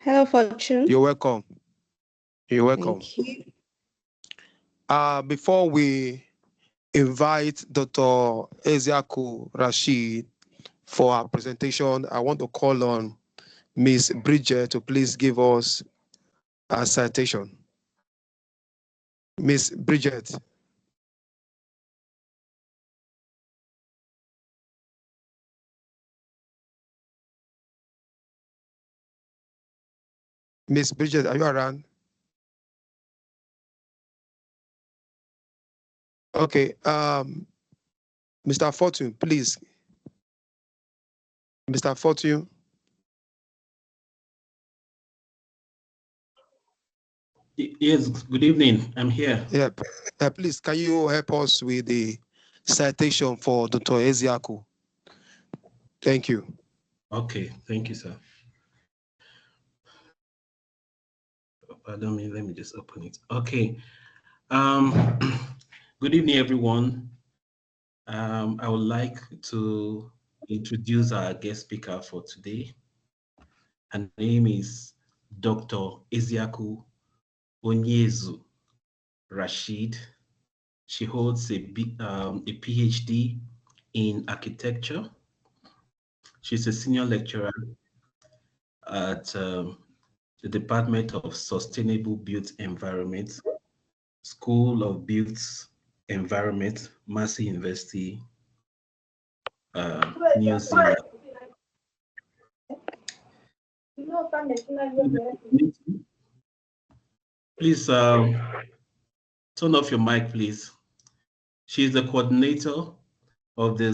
Hello, Fortune. You're welcome. You're welcome. Thank you. Before we invite Dr. Eziaku Rashid for our presentation, I want to call on Ms. Bridget to please give us a citation. Ms. Bridget. Ms. Bridget, are you around? Okay. Mr. Fortune, please. Mr. Fortune. Yes, good evening. I'm here. Yeah, please, can you help us with the citation for Dr. Eziaku? Thank you. Okay, thank you, sir. Pardon me, let me just open it. Okay. Good evening, everyone. I would like to introduce our guest speaker for today. Her name is Dr. Eziaku Onyezu Rashid. She holds a PhD in architecture. She's a senior lecturer at the Department of Sustainable Built Environment, School of Built Environment, Massey University, New Zealand. Please turn off your mic, please. She is the coordinator of the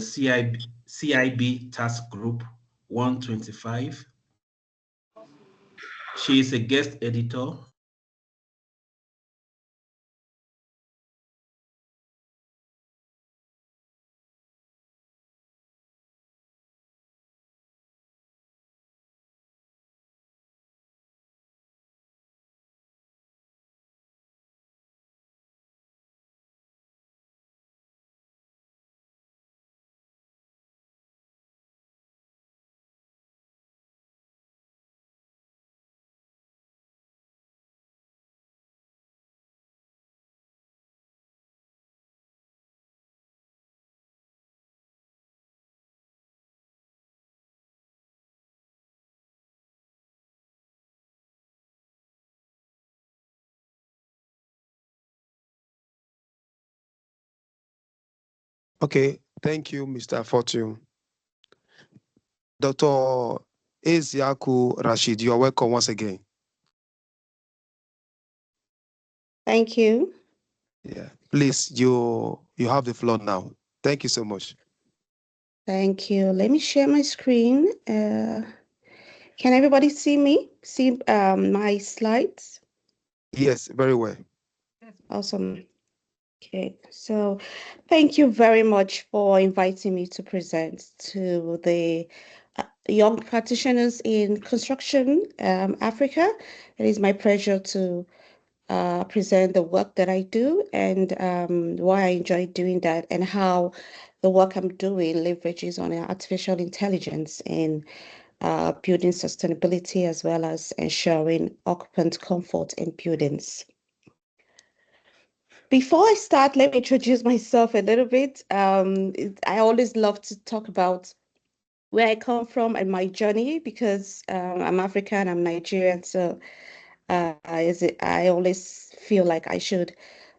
CIB Task Group 125. She is a guest editor. Okay, thank you, Mr. Fortune. Dr. Eziaku Rashid, you are welcome once again. Thank you. Yeah, please, you have the floor now. Thank you so much. Thank you. Let me share my screen. Can everybody see me? See my slides? Yes, very well. Awesome. Okay, so thank you very much for inviting me to present to the young practitioners in construction Africa. It is my pleasure to present the work that I do and why I enjoy doing that and how the work I'm doing leverages on artificial intelligence in building sustainability as well as ensuring occupant comfort in buildings. Before I start, let me introduce myself a little bit. I always love to talk about where I come from and my journey because I'm African, I'm Nigerian, so I always feel like I should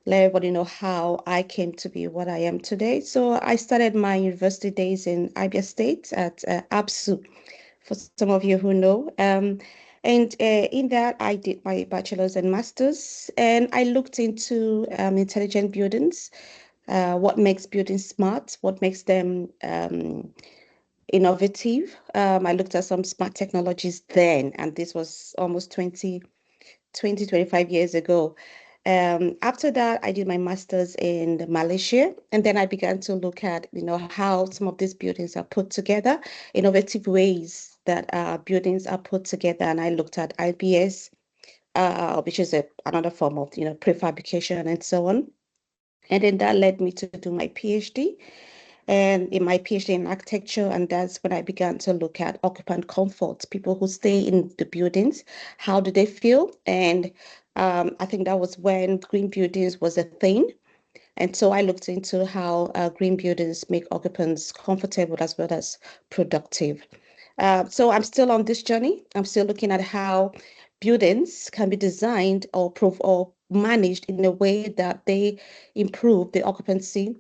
let everybody know how I came to be what I am today. So I started my university days in Abia State at ABSU, for some of you who know. And in that, I did my bachelor's and master's, and I looked into intelligent buildings, what makes buildings smart, what makes them innovative. I looked at some smart technologies then, and this was almost 25 years ago. After that, I did my master's in Malaysia, and then I began to look at, how some of these buildings are put together, innovative ways that buildings are put together. And I looked at IBS, which is another form of, prefabrication and so on. And then that led me to do my PhD. and in my PhD in architecture, and that's when I began to look at occupant comfort, people who stay in the buildings, how do they feel? And I think that was when green buildings was a thing. And so I looked into how green buildings make occupants comfortable as well as productive. So I'm still on this journey. I'm still looking at how buildings can be designed or managed in a way that they improve the occupancy,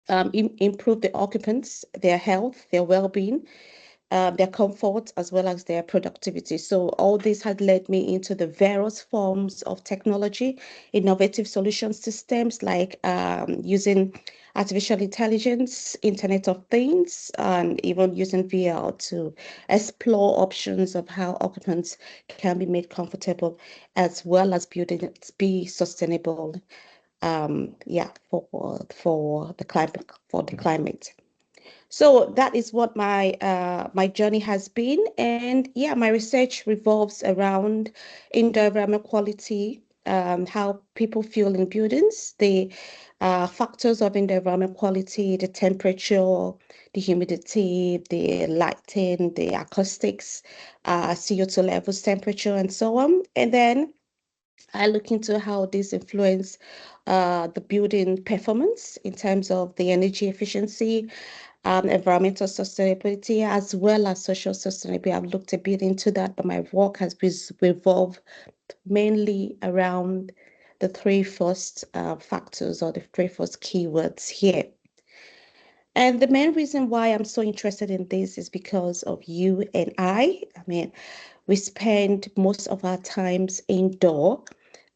improve the occupants, their health, their well-being, their comfort, as well as their productivity. So all this had led me into the various forms of technology, innovative solution systems like using artificial intelligence, Internet of Things, and even using VR to explore options of how occupants can be made comfortable, as well as buildings be sustainable. Yeah, for the climate. So that is what my journey has been, and yeah, my research revolves around indoor environment quality, how people feel in buildings, the factors of indoor environment quality, the temperature, the humidity, the lighting, the acoustics, CO2 levels, temperature, and so on. And then I look into how this influence the building performance in terms of the energy efficiency, environmental sustainability, as well as social sustainability. I've looked a bit into that, but my work has revolved mainly around the three first factors or the three first keywords here. And the main reason why I'm so interested in this is because of you and I. I mean, we spend most of our times indoor,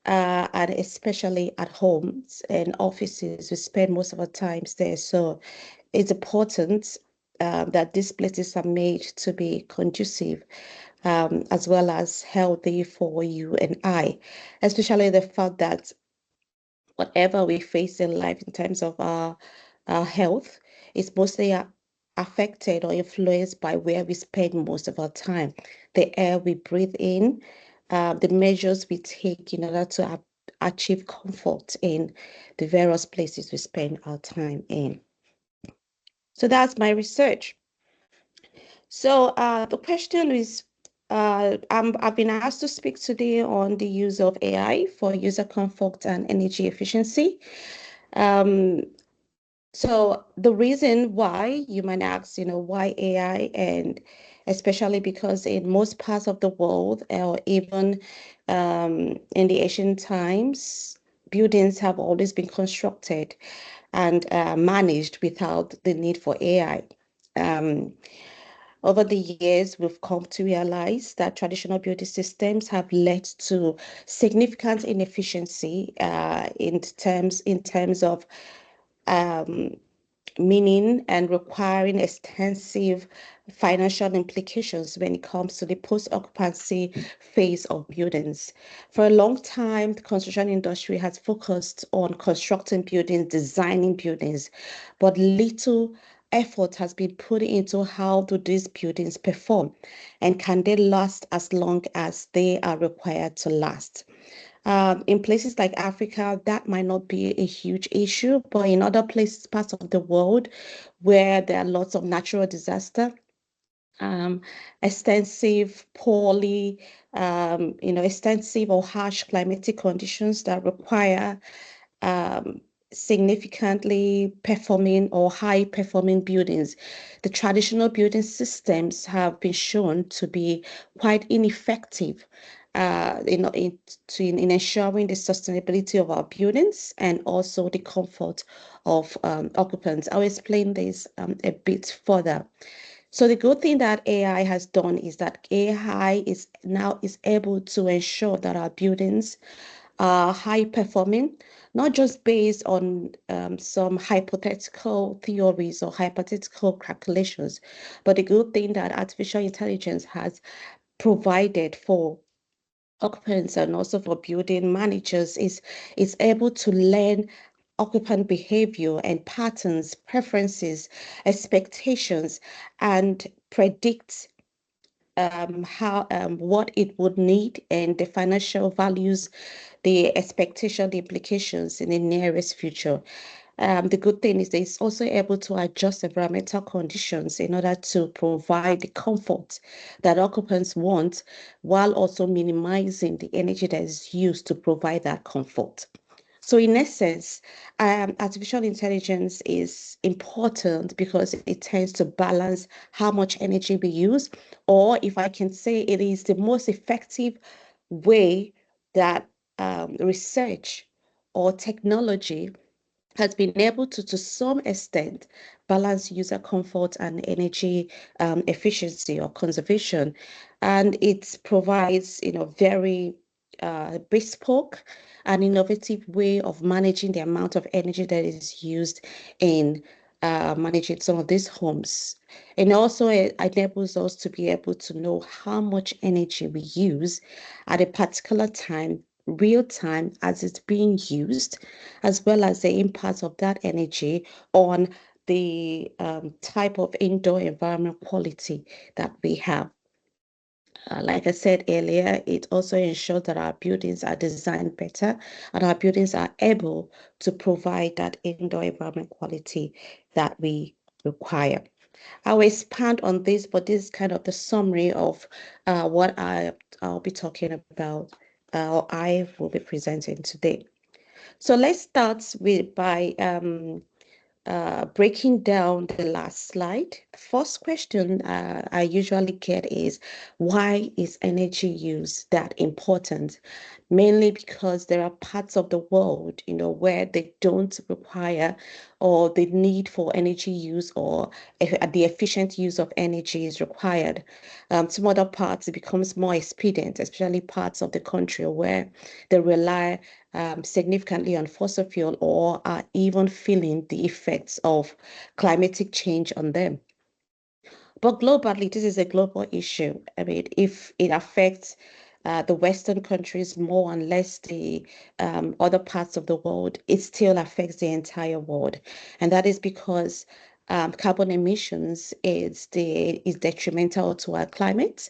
and especially at homes and offices. We spend most of our times there. So it's important that these places are made to be conducive, as well as healthy for you and I, especially the fact that whatever we face in life in terms of our health is mostly affected or influenced by where we spend most of our time, the air we breathe in, the measures we take in order to achieve comfort in the various places we spend our time in. So that's my research. So the question is, I've been asked to speak today on the use of AI for user comfort and energy efficiency. Um, so the reason why you might ask, why AI, and especially because in most parts of the world, or even in the ancient times, buildings have always been constructed and managed without the need for AI. Um, Over the years, we've come to realize that traditional building systems have led to significant inefficiency in terms of um, meaning and requiring extensive financial implications when it comes to the post-occupancy phase of buildings. For a long time, the construction industry has focused on constructing buildings, designing buildings, but little effort has been put into how do these buildings perform and can they last as long as they are required to last. In places like Africa, that might not be a huge issue, but in other places, parts of the world where there are lots of natural disaster, um, extensive or harsh climatic conditions that require um, significantly performing or high performing buildings. The traditional building systems have been shown to be quite ineffective in ensuring the sustainability of our buildings and also the comfort of occupants. I'll explain this a bit further. So the good thing that AI has done is that AI is able to ensure that our buildings are high performing, not just based on some hypothetical theories or hypothetical calculations, but the good thing that artificial intelligence has provided for occupants and also for building managers is able to learn occupant behavior and patterns, preferences, expectations, and predict how what it would need and the financial values, the expectation, the implications in the nearest future. The good thing is that it's also able to adjust environmental conditions in order to provide the comfort that occupants want, while also minimizing the energy that is used to provide that comfort. So in essence, artificial intelligence is important because it tends to balance how much energy we use, or if I can say, it is the most effective way that research or technology has been able to some extent, balance user comfort and energy efficiency or conservation. And it provides, very bespoke and innovative way of managing the amount of energy that is used in managing some of these homes. And also it enables us to be able to know how much energy we use at a particular time, real time, as it's being used, as well as the impact of that energy on the type of indoor environment quality that we have. Like I said earlier, it also ensures that our buildings are designed better and our buildings are able to provide that indoor environment quality that we require. I will expand on this, but this is kind of the summary of what I'll be talking about, or I will be presenting today. So let's start by breaking down the last slide. The first question I usually get is, why is energy use that important? Mainly because there are parts of the world, where they don't require, or the need for energy use, or the efficient use of energy is required. Some other parts, it becomes more expedient, especially parts of the country where they rely significantly on fossil fuel, or are even feeling the effects of climatic change on them. But globally, this is a global issue. I mean, if it affects the Western countries more and less the other parts of the world, it still affects the entire world. And that is because carbon emissions is detrimental to our climate.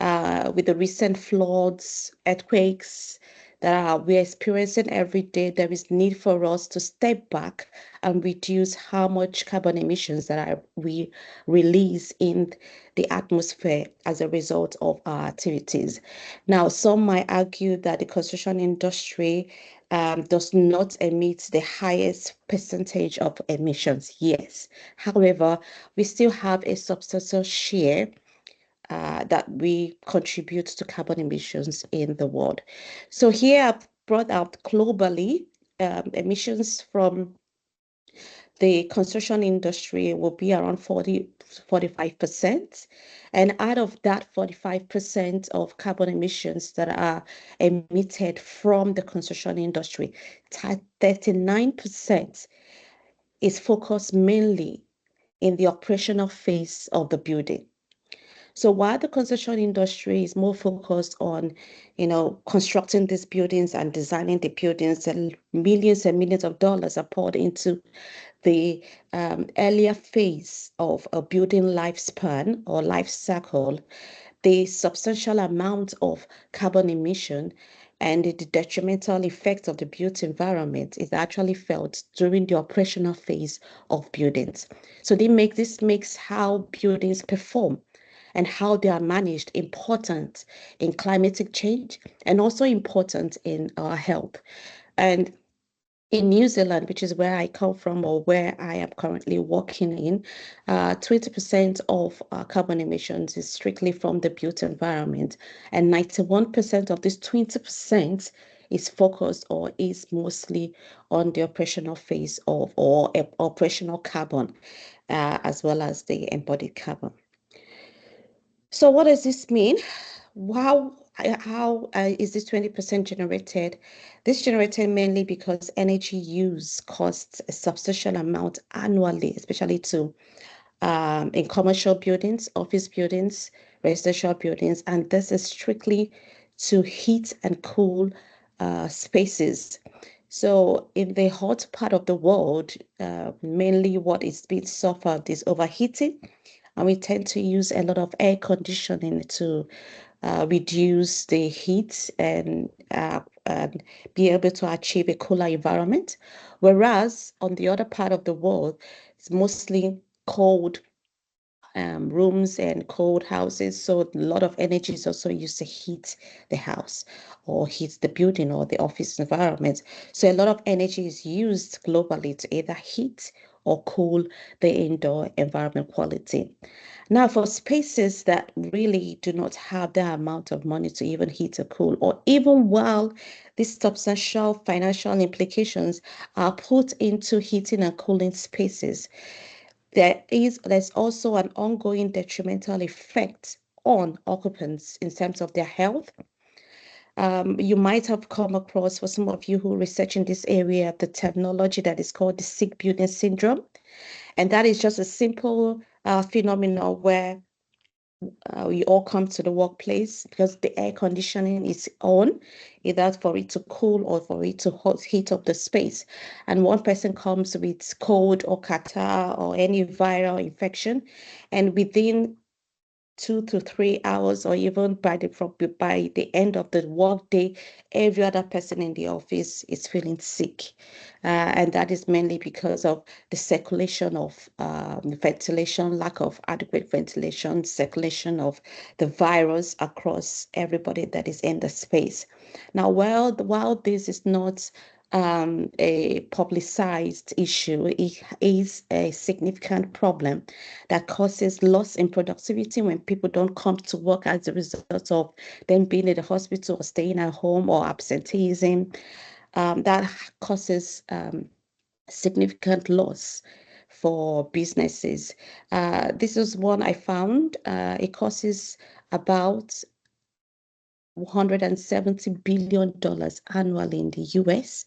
With the recent floods, earthquakes that we're experiencing every day, there is need for us to step back and reduce how much carbon emissions that we release in the atmosphere as a result of our activities. Now, some might argue that the construction industry does not emit the highest percentage of emissions. Yes. However, we still have a substantial share that we contribute to carbon emissions in the world. So here I've brought out globally emissions from the construction industry will be around 45%. And out of that 45% of carbon emissions that are emitted from the construction industry, 39% is focused mainly in the operational phase of the building. So while the construction industry is more focused on, constructing these buildings and designing the buildings, and millions of dollars are poured into the earlier phase of a building lifespan or life cycle, the substantial amount of carbon emission and the detrimental effects of the built environment is actually felt during the operational phase of buildings. So this makes how buildings perform and how they are managed important in climatic change and also important in our health. And in New Zealand, which is where I come from or where I am currently working in, 20% of carbon emissions is strictly from the built environment, and 91% of this 20% is focused or is mostly on the operational phase of or operational carbon, as well as the embodied carbon. So what does this mean? How is this 20% generated? This generated mainly because energy use costs a substantial amount annually, especially in commercial buildings, office buildings, residential buildings, and this is strictly to heat and cool spaces. So in the hot part of the world, mainly what is being suffered is overheating, and we tend to use a lot of air conditioning to reduce the heat and be able to achieve a cooler environment. Whereas on the other part of the world, it's mostly cold rooms and cold houses. So a lot of energy is also used to heat the house or heat the building or the office environment. So a lot of energy is used globally to either heat or cool the indoor environment quality. Now, for spaces that really do not have that amount of money to even heat or cool, or even while these substantial financial implications are put into heating and cooling spaces, there's also an ongoing detrimental effect on occupants in terms of their health. You might have come across, for some of you who research in this area, the terminology that is called the sick building syndrome. And that is just a simple phenomenon where we all come to the workplace because the air conditioning is on, either for it to cool or for it to heat up the space. And one person comes with cold or catarrh or any viral infection, and within 2 to 3 hours, or even by the end of the workday, every other person in the office is feeling sick, and that is mainly because of the circulation of ventilation, lack of adequate ventilation, circulation of the virus across everybody that is in the space. Now, while this is not a publicized issue, it is a significant problem that causes loss in productivity when people don't come to work as a result of them being in the hospital or staying at home or absenteeism. That causes significant loss for businesses. This is one I found. It causes about $170 billion annually in the US.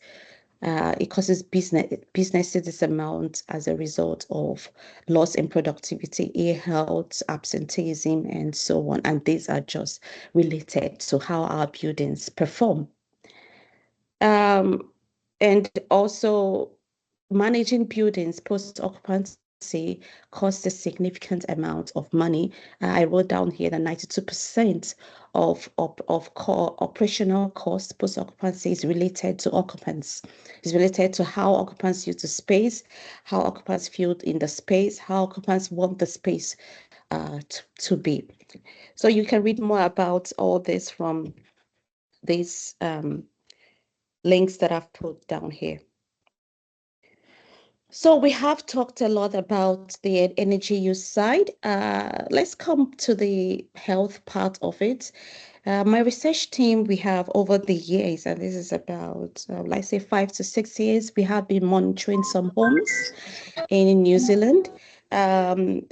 It causes businesses this amount as a result of loss in productivity, ill health, absenteeism, and so on. And these are just related to how our buildings perform. And also, managing buildings post-occupancy costs a significant amount of money. I wrote down here that 92% of operational costs post-occupancy is related to occupants. It's related to how occupants use the space, how occupants feel in the space, how occupants want the space to be. So you can read more about all this from these links that I've put down here. So we have talked a lot about the energy use side. Let's come to the health part of it. My research team, we have over the years, and this is about, let's say 5 to 6 years, we have been monitoring some homes in New Zealand.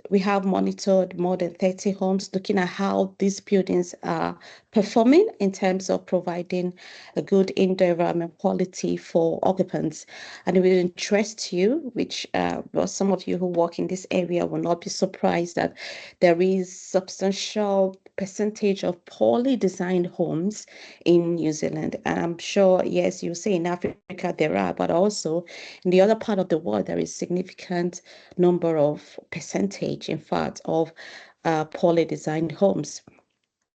We have monitored more than 30 homes, looking at how these buildings are performing in terms of providing a good indoor environment quality for occupants. And it will interest you, which well, some of you who work in this area will not be surprised that there is substantial percentage of poorly designed homes in New Zealand. And I'm sure, yes, you say in Africa there are, but also in the other part of the world, there is significant number of percentage, in fact, of poorly designed homes.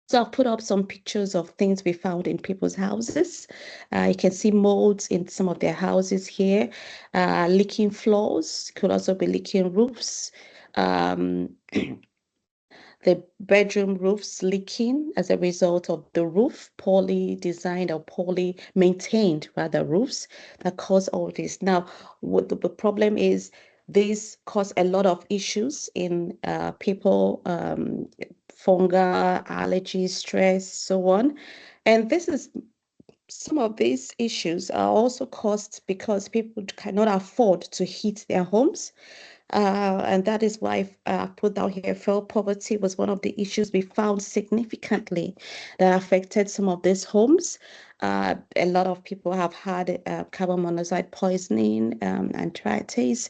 So I've put up some pictures of things we found in people's houses. You can see molds in some of their houses here, leaking floors, could also be leaking roofs. The bedroom roofs leaking as a result of the roof, poorly designed or poorly maintained, rather, roofs that cause all this. Now, what the problem is, this cause a lot of issues in people, fungal, allergies, stress, so on. And this is some of these issues are also caused because people cannot afford to heat their homes. And that is why I put down here, fuel poverty was one of the issues we found significantly that affected some of these homes. A lot of people have had carbon monoxide poisoning, arthritis,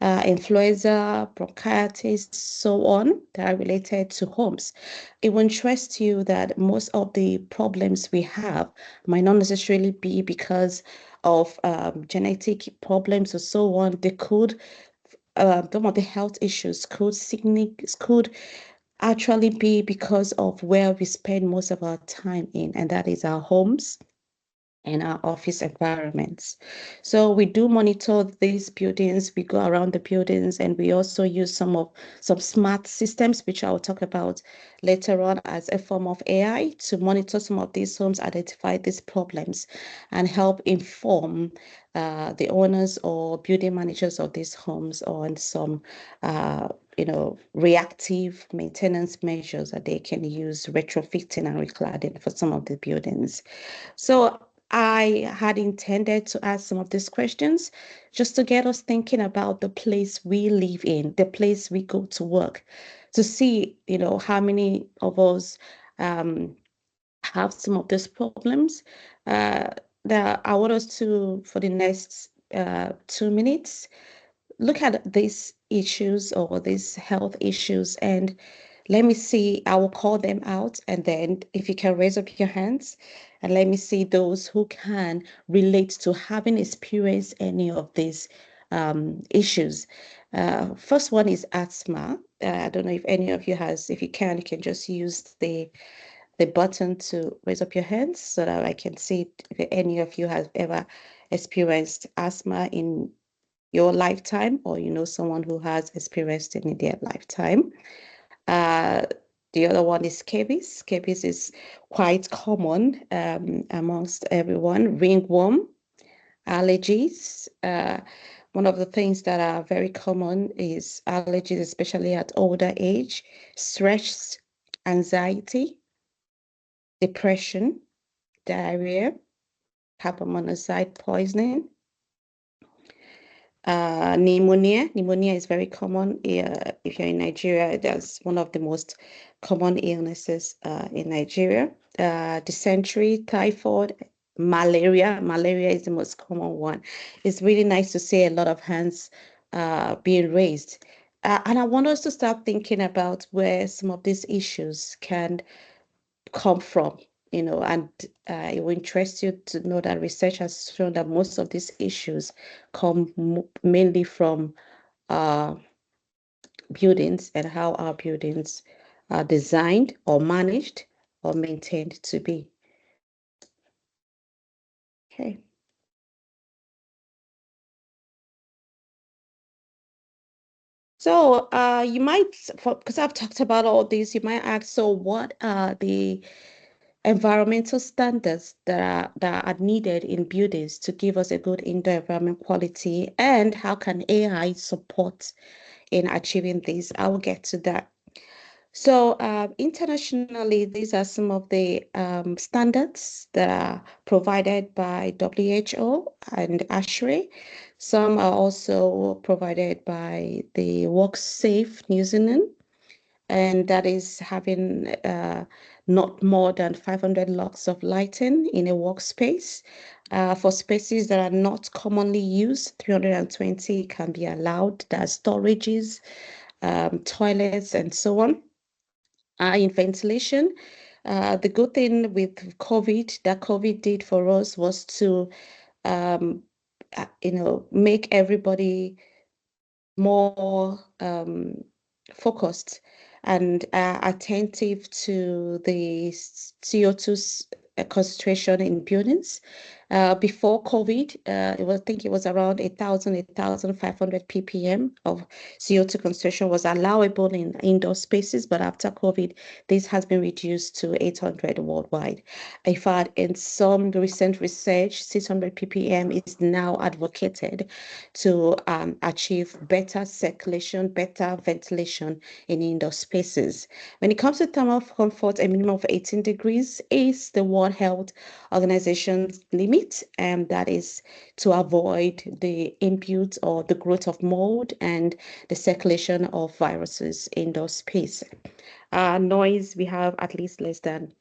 influenza, bronchitis, so on, that are related to homes. It will interest you that most of the problems we have might not necessarily be because of genetic problems or so on. They could some of the health issues could actually be because of where we spend most of our time in, and that is our homes and our office environments. So we do monitor these buildings, we go around the buildings, and we also use some smart systems, which I'll talk about later on, as a form of AI to monitor some of these homes, identify these problems, and help inform the owners or building managers of these homes on some reactive maintenance measures that they can use, retrofitting and recladding for some of the buildings. So I had intended to ask some of these questions just to get us thinking about the place we live in, the place we go to work, to see, how many of us have some of these problems. Uh, that I want us to, for the next 2 minutes, look at these issues or these health issues, and let me see, I will call them out, and then if you can raise up your hands and let me see those who can relate to having experienced any of these issues. First one is asthma. I don't know if any of you has, if you can just use the button to raise up your hands so that I can see if any of you have ever experienced asthma in your lifetime, or someone who has experienced it in their lifetime. Uh, the other one is scabies. Scabies is quite common amongst everyone. Ringworm, allergies. One of the things that are very common is allergies, especially at older age, stress, anxiety, depression, diarrhea, carbon monoxide poisoning, pneumonia. Pneumonia is very common. If you're in Nigeria, that's one of the most common illnesses in Nigeria. Dysentery, typhoid, malaria. Malaria is the most common one. It's really nice to see a lot of hands being raised. And I want us to start thinking about where some of these issues can come from, and it will interest you to know that research has shown that most of these issues come mainly from uh, buildings and how our buildings are designed or managed or maintained to be. Okay. So you might, because I've talked about all this, you might ask, so what are the environmental standards that are needed in buildings to give us a good indoor environment quality, and how can AI support in achieving this? I will get to that. So internationally, these are some of the standards that are provided by WHO and ASHRAE. Some are also provided by the WorkSafe New Zealand, and that is having not more than 500 lux of lighting in a workspace. For spaces that are not commonly used, 320 can be allowed. There are storages, toilets, and so on. In ventilation, the good thing with COVID, that COVID did for us, was to make everybody more focused and attentive to the CO2 concentration in buildings. Before COVID, I think it was around 1,500 ppm of CO2 concentration was allowable in indoor spaces, but after COVID, this has been reduced to 800 worldwide. In fact, in some recent research, 600 ppm is now advocated to achieve better circulation, better ventilation in indoor spaces. When it comes to thermal comfort, a minimum of 18 degrees is the World Health Organization's limit, and that is to avoid the input or the growth of mold and the circulation of viruses in indoor space. Noise, we have at least less than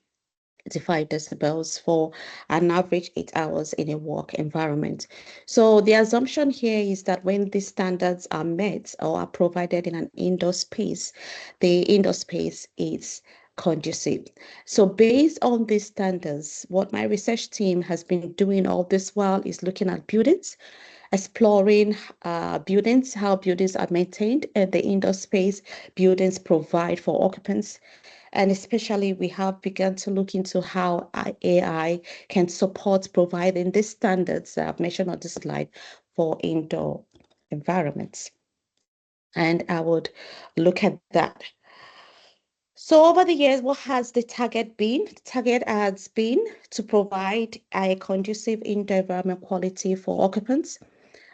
85 decibels for an average 8 hours in a work environment. So the assumption here is that when these standards are met or are provided in an indoor space, the indoor space is conducive. So based on these standards, what my research team has been doing all this while is looking at buildings exploring buildings, how buildings are maintained, and the indoor space buildings provide for occupants. And especially, we have begun to look into how AI can support providing these standards that I've mentioned on this slide for indoor environments. And I would look at that. So over the years, what has the target been? The target has been to provide a conducive indoor environment quality for occupants,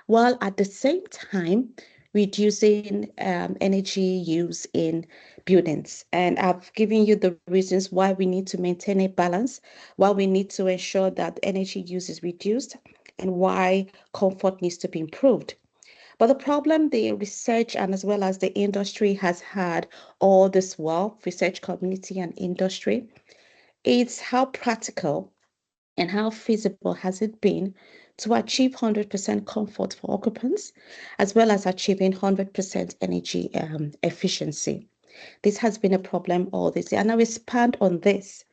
while at the same time reducing energy use in buildings. And I've given you the reasons why we need to maintain a balance, why we need to ensure that energy use is reduced, and why comfort needs to be improved. But the problem the research and as well as the industry has had all this while, research community and industry, is how practical and how feasible has it been to achieve 100% comfort for occupants, as well as achieving 100% energy efficiency. This has been a problem all this year, and I will expand on this.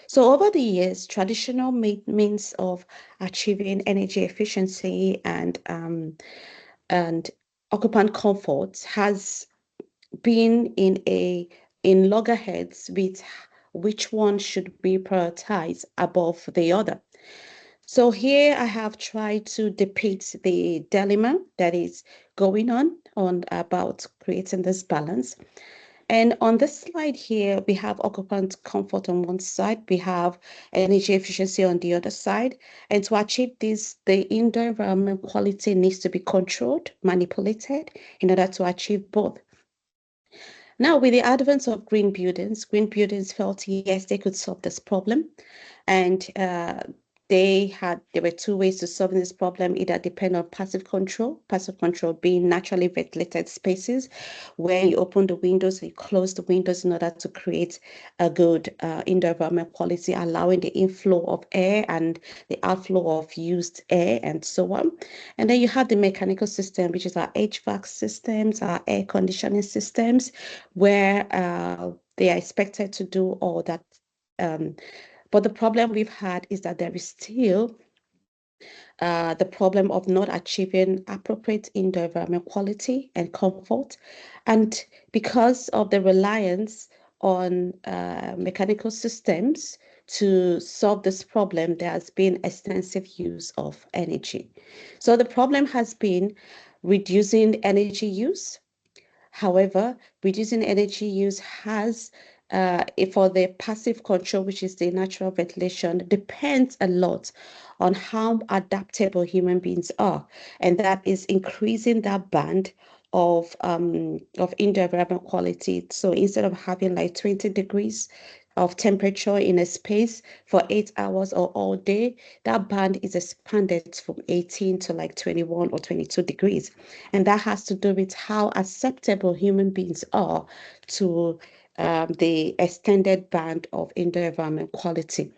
So over the years, traditional means of achieving energy efficiency and occupant comfort has been in loggerheads with which one should be prioritized above the other. So here I have tried to depict the dilemma that is going on about creating this balance. And on this slide here, we have occupant comfort on one side, we have energy efficiency on the other side. And to achieve this, the indoor environment quality needs to be controlled, manipulated in order to achieve both. Now, with the advent of green buildings felt yes, they could solve this problem. And there were two ways to solve this problem, either depend on passive control being naturally ventilated spaces where you open the windows, you close the windows in order to create a good indoor environment quality, allowing the inflow of air and the outflow of used air and so on. And then you have the mechanical system, which is our HVAC systems, our air conditioning systems, where they are expected to do all that. But the problem we've had is that there is still the problem of not achieving appropriate indoor environment quality and comfort. And because of the reliance on mechanical systems to solve this problem, there has been extensive use of energy. So the problem has been reducing energy use. However, reducing energy use has for the passive control, which is the natural ventilation, depends a lot on how adaptable human beings are, and that is increasing that band of indoor environment quality. So instead of having like 20 degrees of temperature in a space for 8 hours or all day, that band is expanded from 18 to like 21 or 22 degrees. And that has to do with how acceptable human beings are to the extended band of indoor environment quality.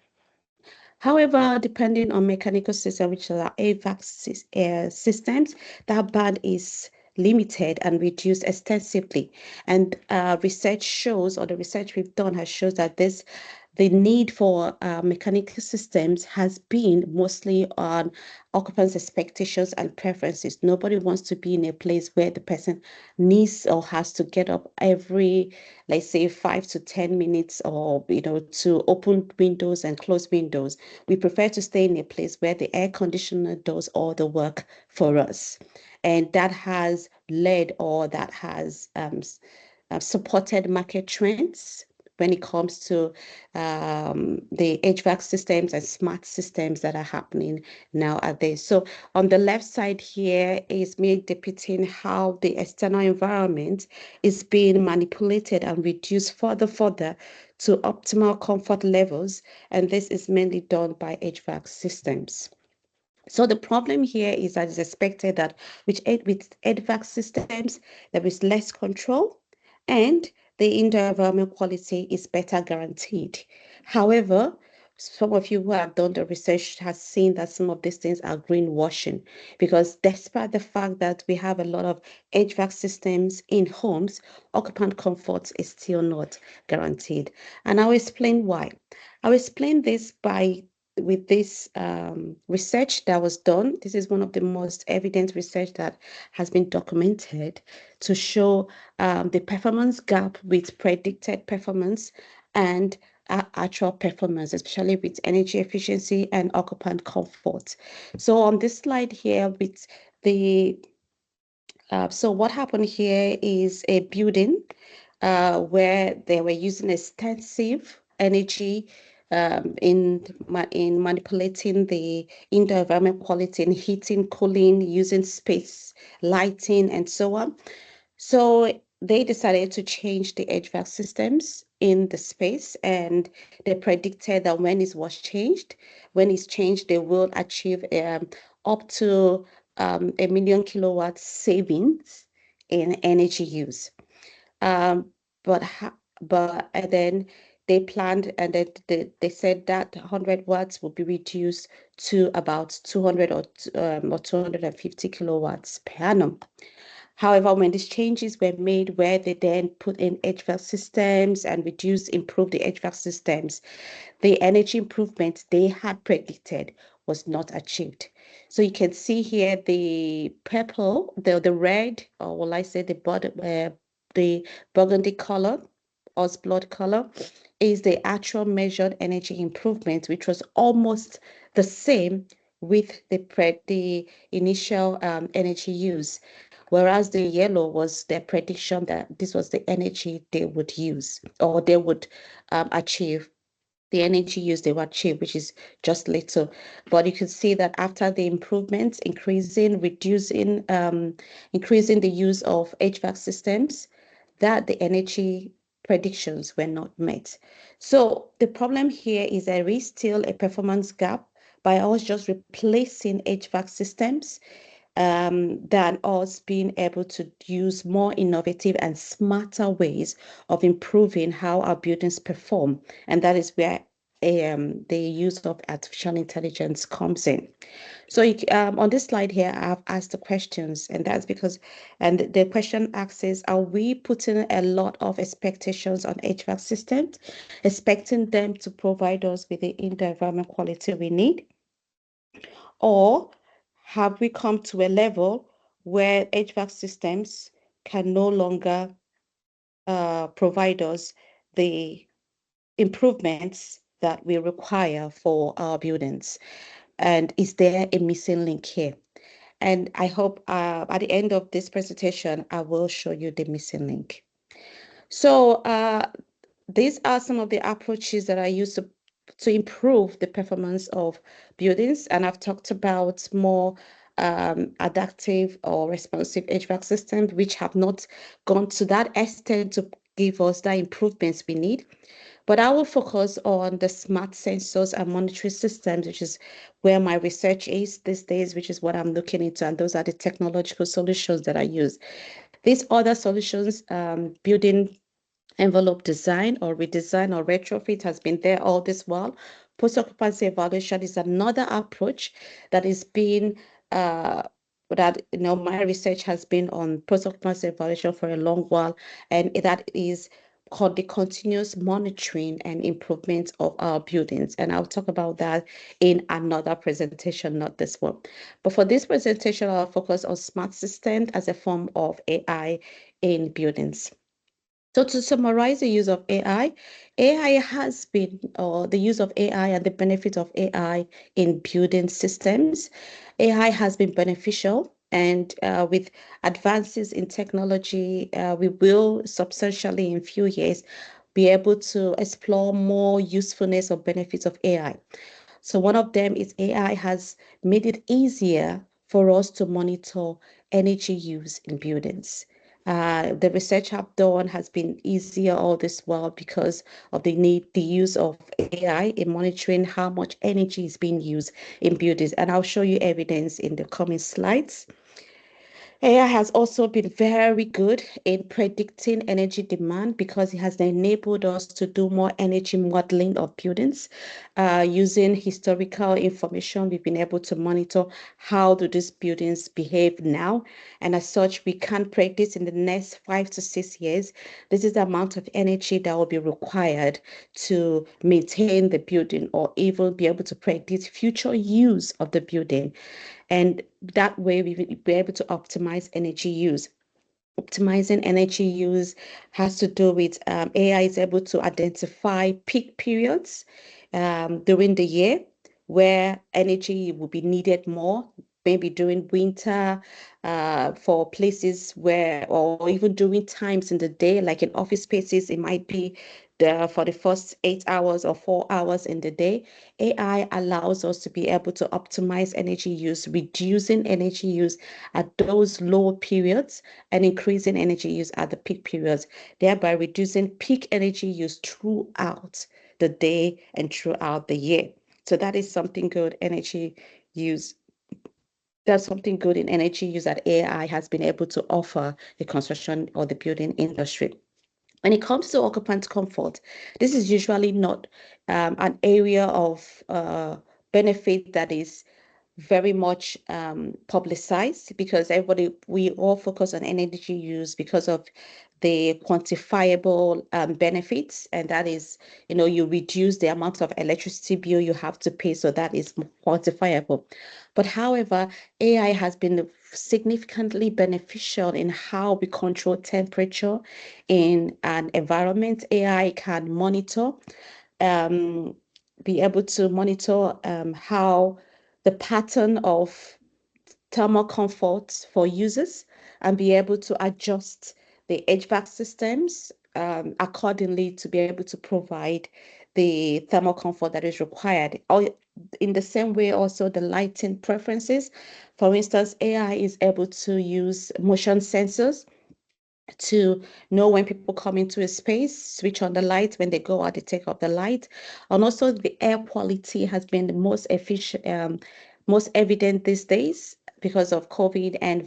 However, depending on mechanical system, which are AVAC systems, that band is limited and reduced extensively. And research shows, or the research we've done has shows that the need for mechanical systems has been mostly on occupants' expectations and preferences. Nobody wants to be in a place where the person needs or has to get up every, let's say, 5 to 10 minutes, or to open windows and close windows. We prefer to stay in a place where the air conditioner does all the work for us. And that has led, or that has supported market trends when it comes to the HVAC systems and smart systems that are happening nowadays. So on the left side here is me depicting how the external environment is being manipulated and reduced further to optimal comfort levels. And this is mainly done by HVAC systems. So the problem here is that it's expected that with HVAC systems, there is less control and the indoor environment quality is better guaranteed. However, some of you who have done the research has seen that some of these things are greenwashing, because despite the fact that we have a lot of HVAC systems in homes, occupant comfort is still not guaranteed. And I'll explain why. I'll explain this by this research that was done. This is one of the most evident research that has been documented to show the performance gap with predicted performance and actual performance, especially with energy efficiency and occupant comfort. So on this slide here with the so what happened here is a building where they were using extensive energy in manipulating the indoor environment quality and heating, cooling, using space, lighting, and so on. So they decided to change the HVAC systems in the space, and they predicted that when it's changed, they will achieve up to 1 million kilowatts savings in energy use. Um, but and then they planned, and then they said that 100 watts will be reduced to about 200 or 250 kilowatts per annum. However, when these changes were made, where they then put in HVAC systems and improved the HVAC systems, the energy improvement they had predicted was not achieved. So you can see here the purple, the red, or will I say the burgundy color, or blood color, is the actual measured energy improvement, which was almost the same with the initial energy use, whereas the yellow was their prediction that this was the energy they would use or they would achieve, the energy use they would achieve, which is just little. But you can see that after the improvements, increasing the use of HVAC systems, that the energy predictions were not met. So the problem here is there is still a performance gap by us just replacing HVAC systems than us being able to use more innovative and smarter ways of improving how our buildings perform. And that is where the use of artificial intelligence comes in. So on this slide here, I've asked the questions, and that's because, and the question asks is, are we putting a lot of expectations on HVAC systems, expecting them to provide us with the indoor environment quality we need? Or have we come to a level where HVAC systems can no longer provide us the improvements that we require for our buildings? And is there a missing link here? And I hope at the end of this presentation, I will show you the missing link. So these are some of the approaches that I use to improve the performance of buildings. And I've talked about more adaptive or responsive HVAC systems, which have not gone to that extent to give us the improvements we need. But I will focus on the smart sensors and monitoring systems, which is where my research is these days, which is what I'm looking into. And those are the technological solutions that I use. These other solutions, building envelope design or redesign or retrofit, has been there all this while. Post-occupancy evaluation is another approach that is being my research has been on post-occupancy evaluation for a long while, and that is called the continuous monitoring and improvement of our buildings. And I'll talk about that in another presentation, not this one. But for this presentation, I'll focus on smart systems as a form of AI in buildings. So to summarize the use of AI has been, or the use of AI and the benefits of AI in building systems. AI has been beneficial, and with advances in technology, we will substantially in few years be able to explore more usefulness or benefits of AI. So one of them is AI has made it easier for us to monitor energy use in buildings. The research I've done has been easier all this while because of the use of AI in monitoring how much energy is being used in buildings. And I'll show you evidence in the coming slides. AI has also been very good in predicting energy demand because it has enabled us to do more energy modeling of buildings. Using historical information, we've been able to monitor how do these buildings behave now. And as such, we can predict in the next 5 to 6 years, this is the amount of energy that will be required to maintain the building or even be able to predict future use of the building. And that way, we will be able to optimize energy use. Optimizing energy use has to do with AI is able to identify peak periods during the year where energy will be needed more, maybe during winter, for places where, or even during times in the day, like in office spaces, it might be for the first 8 hours or 4 hours in the day. AI allows us to be able to optimize energy use, reducing energy use at those low periods and increasing energy use at the peak periods, thereby reducing peak energy use throughout the day and throughout the year. So that is something good energy use. That's something good in energy use that AI has been able to offer the construction or the building industry. When it comes to occupant comfort, this is usually not an area of benefit that is very much publicized because we all focus on energy use because of the quantifiable benefits, and that is, you reduce the amount of electricity bill you have to pay, so that is quantifiable. But however, AI has been significantly beneficial in how we control temperature in an environment. AI can monitor, um, be able to monitor how the pattern of thermal comfort for users and be able to adjust the HVAC systems accordingly to be able to provide the thermal comfort that is required. Or in the same way, also the lighting preferences. For instance, AI is able to use motion sensors to know when people come into a space, switch on the light. When they go out, they take off the light. And also the air quality has been the most efficient, most evident these days because of COVID and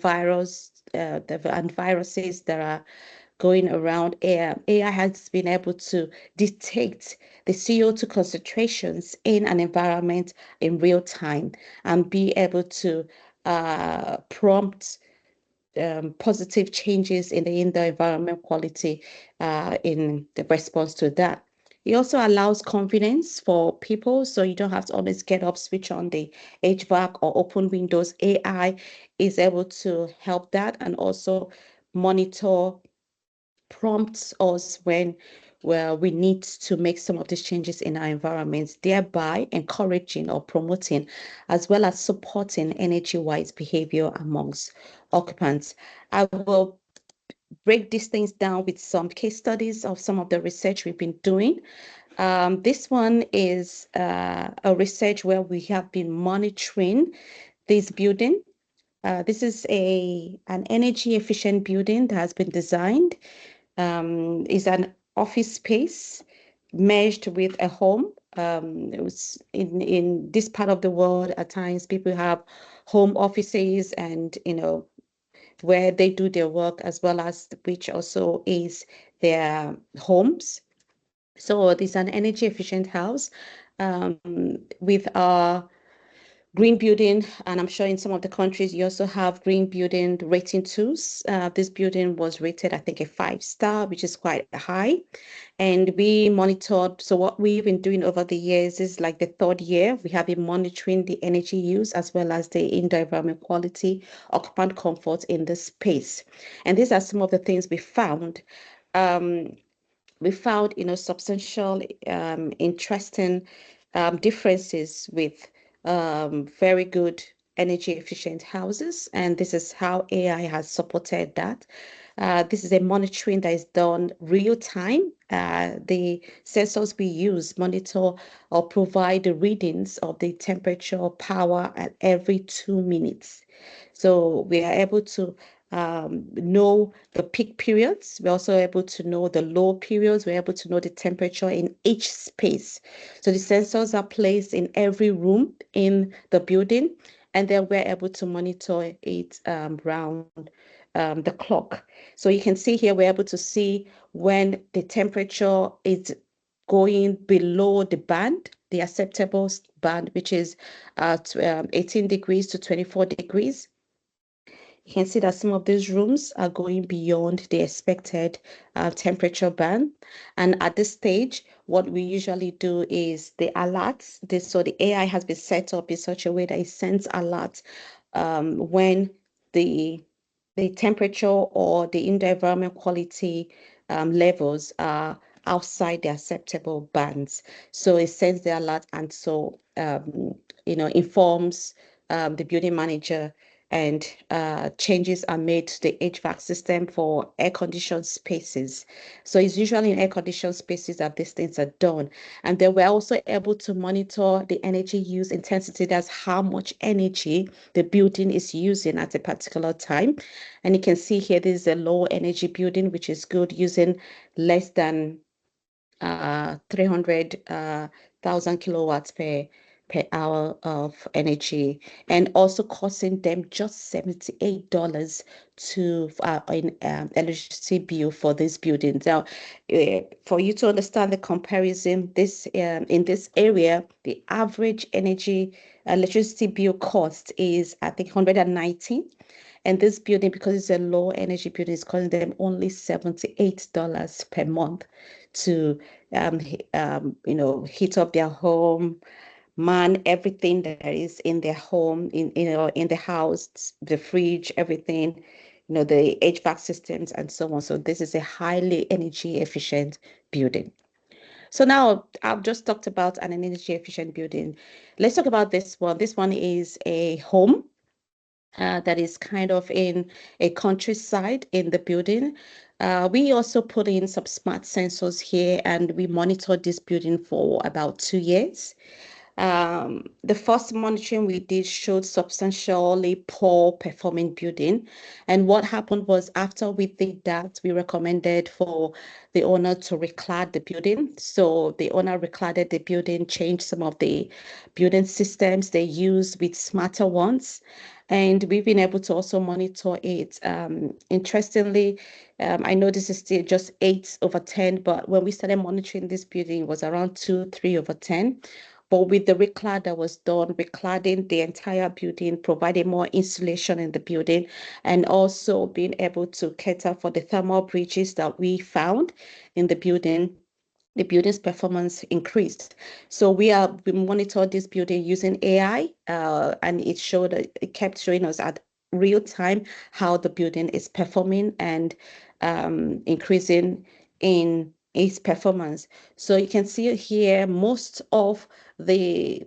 and viruses that are going around air. AI has been able to detect the CO2 concentrations in an environment in real time and be able to prompt positive changes in the indoor environment quality in the response to that. It also allows confidence for people, so you don't have to always get up, switch on the HVAC or open windows. AI is able to help that and also monitor, prompts us when we need to make some of these changes in our environments, thereby encouraging or promoting, as well as supporting energy-wise behavior amongst occupants. I will break these things down with some case studies of some of the research we've been doing. This one is a research where we have been monitoring this building. This is an energy efficient building that has been designed. Is an office space merged with a home. It was in this part of the world, at times people have home offices and where they do their work, as well as which also is their homes. So this is an energy efficient house um, with our green building, and I'm sure in some of the countries you also have green building rating tools. This building was rated, I think, a 5 star, which is quite high. And we monitored. So what we've been doing over the years is like the third year, we have been monitoring the energy use as well as the indoor environment quality, occupant comfort in the space. And these are some of the things we found. Um, we found, substantial, interesting differences with very good energy efficient houses. And this is how AI has supported that. This is a monitoring that is done real time. The sensors we use monitor or provide the readings of the temperature, power at every 2 minutes. So we are able to know the peak periods. We're also able to know the low periods. We're able to know the temperature in each space. So the sensors are placed in every room in the building, and then we're able to monitor it round the clock. So you can see here, we're able to see when the temperature is going below the band, the acceptable band, which is 18 degrees to 24 degrees. You can see that some of these rooms are going beyond the expected temperature band. And at this stage, what we usually do is the alerts. So the AI has been set up in such a way that it sends alerts when the temperature or the indoor environment quality levels are outside the acceptable bands. So it sends the alert, and so informs the building manager, and changes are made to the HVAC system for air-conditioned spaces. So it's usually in air-conditioned spaces that these things are done. And then we're also able to monitor the energy use intensity. That's how much energy the building is using at a particular time. And you can see here, this is a low energy building, which is good, using less than 300,000 kilowatts per hour of energy, and also costing them just $78 to in electricity bill for this building. Now, for you to understand the comparison, this in this area, the average electricity bill cost is, I think, 119. And this building, because it's a low energy building, is costing them only $78 per month to heat up their home, man everything that is in their home, in the house, the fridge, everything, the HVAC systems and so on. So this is a highly energy efficient building. So now I've just talked about an energy efficient building. Let's talk about this one. This one is a home that is kind of in a countryside in the building. We also put in some smart sensors here, and we monitored this building for about 2 years. The first monitoring we did showed substantially poor performing building. And what happened was, after we did that, we recommended for the owner to reclad the building. So the owner recladed the building, changed some of the building systems they use with smarter ones. And we've been able to also monitor it. Interestingly, I know this is still just 8/10, but when we started monitoring this building, it was around 2, 3/10. But with the reclad that was done, recladding the entire building, providing more insulation in the building, and also being able to cater for the thermal breaches that we found in the building's performance increased. So we monitored this building using AI, and it kept showing us at real time how the building is performing and increasing in its performance. So you can see here, most of the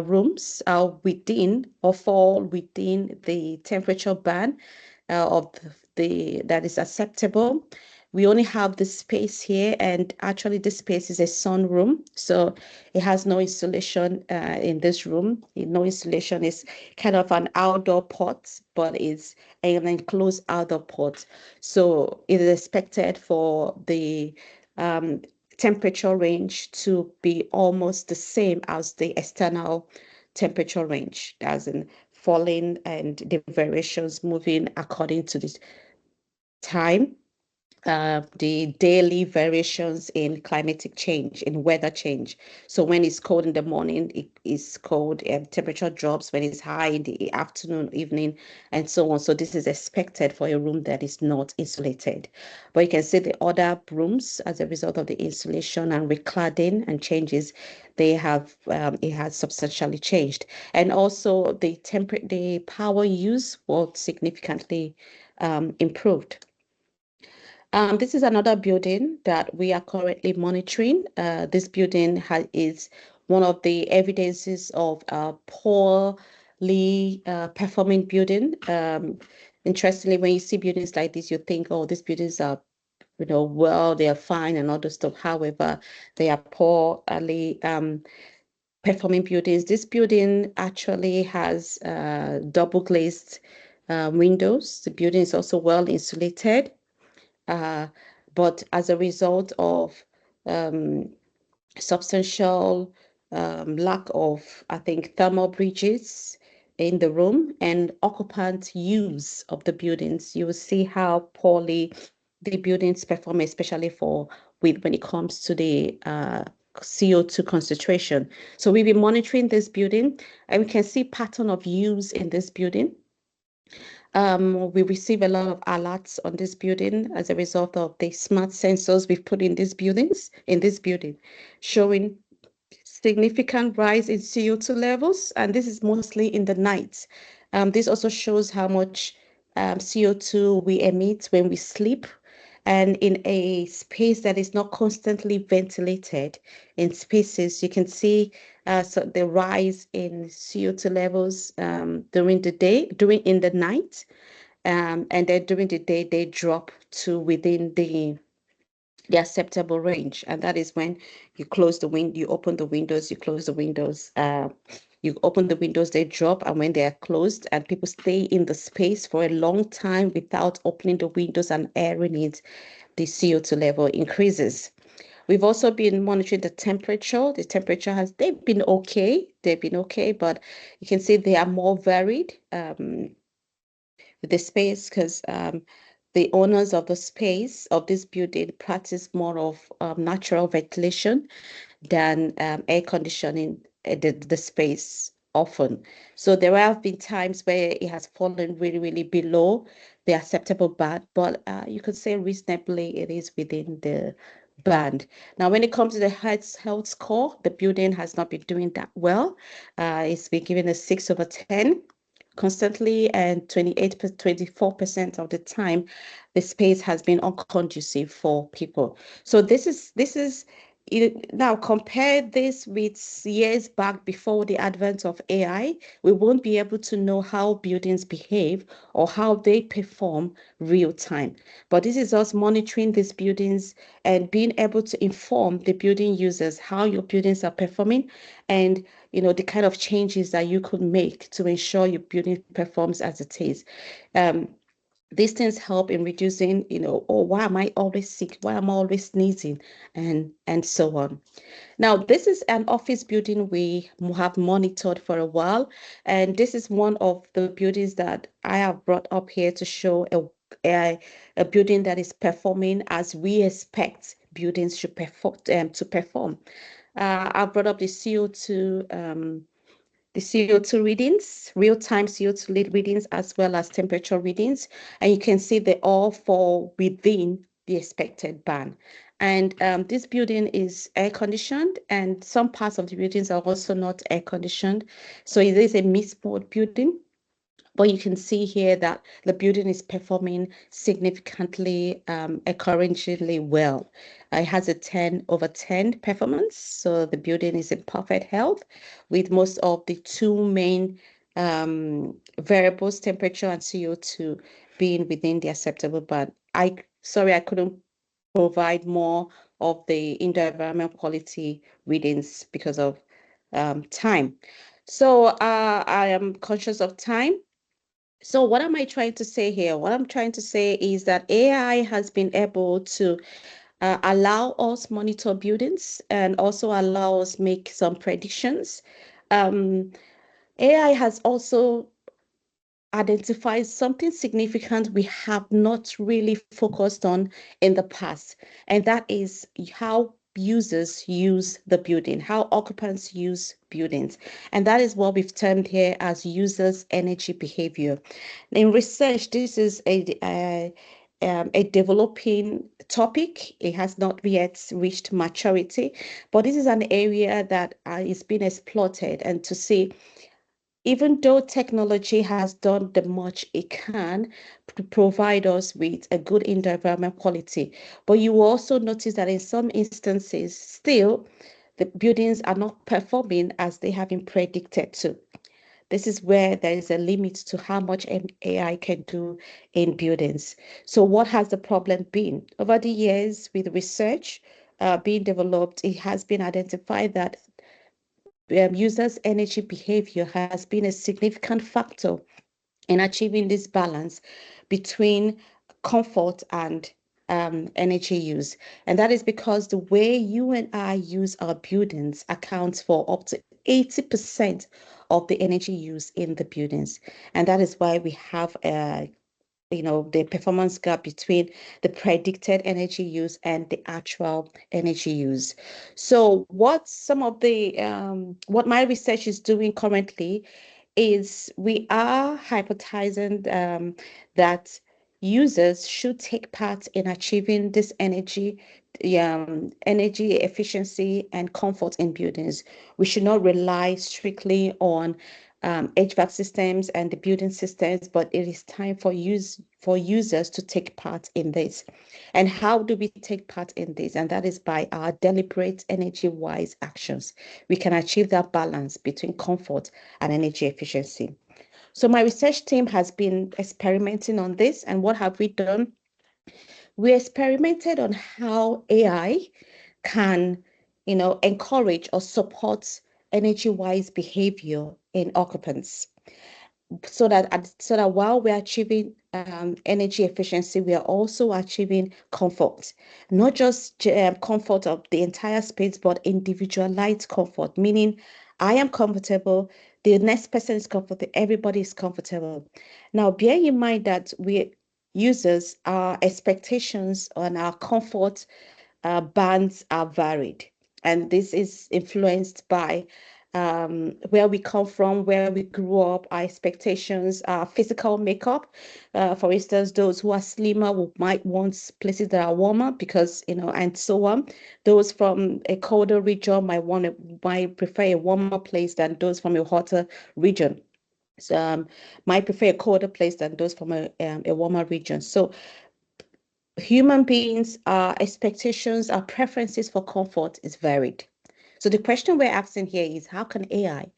rooms are within or fall within the temperature band of that is acceptable. We only have this space here, and actually this space is a sunroom, so it has no insulation in this room. No insulation, is kind of an outdoor pot, but it's an enclosed outdoor pot. So it is expected for the temperature range to be almost the same as the external temperature range, as in falling and the variations moving according to this time, the daily variations in climatic change, in weather change. So when it's cold in the morning, it is cold, temperature drops when it's high in the afternoon, evening, and so on. So this is expected for a room that is not insulated. But you can see the other rooms, as a result of the insulation and recladding and changes, they have it has substantially changed. And also the power use was significantly improved. This is another building that we are currently monitoring. This building is one of the evidences of a poorly performing building. Interestingly, when you see buildings like this, you think, oh, these buildings are, well, they are fine and all this stuff. However, they are poorly performing buildings. This building actually has double glazed windows. The building is also well insulated. But as a result of substantial lack of, I think, thermal breaches in the room and occupant use of the buildings, you will see how poorly the buildings perform, especially when it comes to the CO2 concentration. So we've been monitoring this building, and we can see pattern of use in this building. We receive a lot of alerts on this building as a result of the smart sensors we've put in these buildings, showing significant rise in CO2 levels, and this is mostly in the night. This also shows how much CO2 we emit when we sleep and in a space that is not constantly ventilated. In spaces, you can see so the rise in CO2 levels during the day, during in the night, and then during the day they drop to within the acceptable range, and that is when you you open the windows, you close the windows. You open the windows, they drop, and when they are closed and people stay in the space for a long time without opening the windows and airing it, the CO2 level increases. We've also been monitoring the temperature. The temperature they've been okay, but you can see they are more varied with the space because the owners of the space of this building practice more of natural ventilation than air conditioning the space often. So there have been times where it has fallen really, really below the acceptable band, but you could say reasonably it is within the band. Now, when it comes to the health score, the building has not been doing that well. It's been given a 6/10 constantly, and 24% of the time the space has been unconducive for people. So this is now compare this with years back before the advent of AI. We won't be able to know how buildings behave or how they perform real time. But this is us monitoring these buildings and being able to inform the building users how your buildings are performing, and the kind of changes that you could make to ensure your building performs as it is. These things help in reducing, oh, why am I always sick? Why am I always sneezing? And so on. Now, this is an office building we have monitored for a while, and this is one of the buildings that I have brought up here to show a building that is performing as we expect buildings should perform. I brought up the CO2 readings, real-time CO2 lead readings, as well as temperature readings. And you can see they all fall within the expected band. And this building is air conditioned, and some parts of the buildings are also not air conditioned. So it is a mid-sport building. But you can see here that the building is performing significantly, encouragingly well. It has a 10/10 performance, so the building is in perfect health, with most of the two main variables, temperature and CO2, being within the acceptable band. Sorry, I couldn't provide more of the indoor environment quality readings because of time. So I am conscious of time. So what am I trying to say here? What I'm trying to say is that AI has been able to allow us monitor buildings and also allow us make some predictions. Um, AI has also identified something significant we have not really focused on in the past, and that is how users use the building, how occupants use buildings. And that is what we've termed here as users' energy behavior. In research, this is a developing topic. It has not yet reached maturity, but this is an area that is being exploited, and to see even though technology has done the much it can to provide us with a good indoor environment quality, but you also notice that in some instances, still, the buildings are not performing as they have been predicted to. This is where there is a limit to how much AI can do in buildings. So what has the problem been? Over the years, with research being developed, it has been identified that users' energy behavior has been a significant factor in achieving this balance between comfort and energy use. And that is because the way you and I use our buildings accounts for up to 80% of the energy use in the buildings. And that is why we have the performance gap between the predicted energy use and the actual energy use. So what my research is doing currently is we are hypothesizing that users should take part in achieving this energy efficiency and comfort in buildings. We should not rely strictly on HVAC systems and the building systems, but it is time for users to take part in this. And how do we take part in this? And that is by our deliberate energy-wise actions. We can achieve that balance between comfort and energy efficiency. So my research team has been experimenting on this. And what have we done? We experimented on how AI can, encourage or support energy-wise behavior in occupants. So that while we're achieving energy efficiency, we are also achieving comfort, not just comfort of the entire space, but individualized comfort, meaning I am comfortable, the next person is comfortable, everybody is comfortable. Now, bear in mind that we users, our expectations on our comfort bands are varied. And this is influenced by where we come from, where we grew up, our expectations, our physical makeup. For instance, those who are slimmer might want places that are warmer because, and so on. Those from a colder region might prefer a warmer place than those from a hotter region. So, might prefer a colder place than those from a warmer region. So human beings, our expectations, our preferences for comfort is varied. So the question we're asking here is how can AI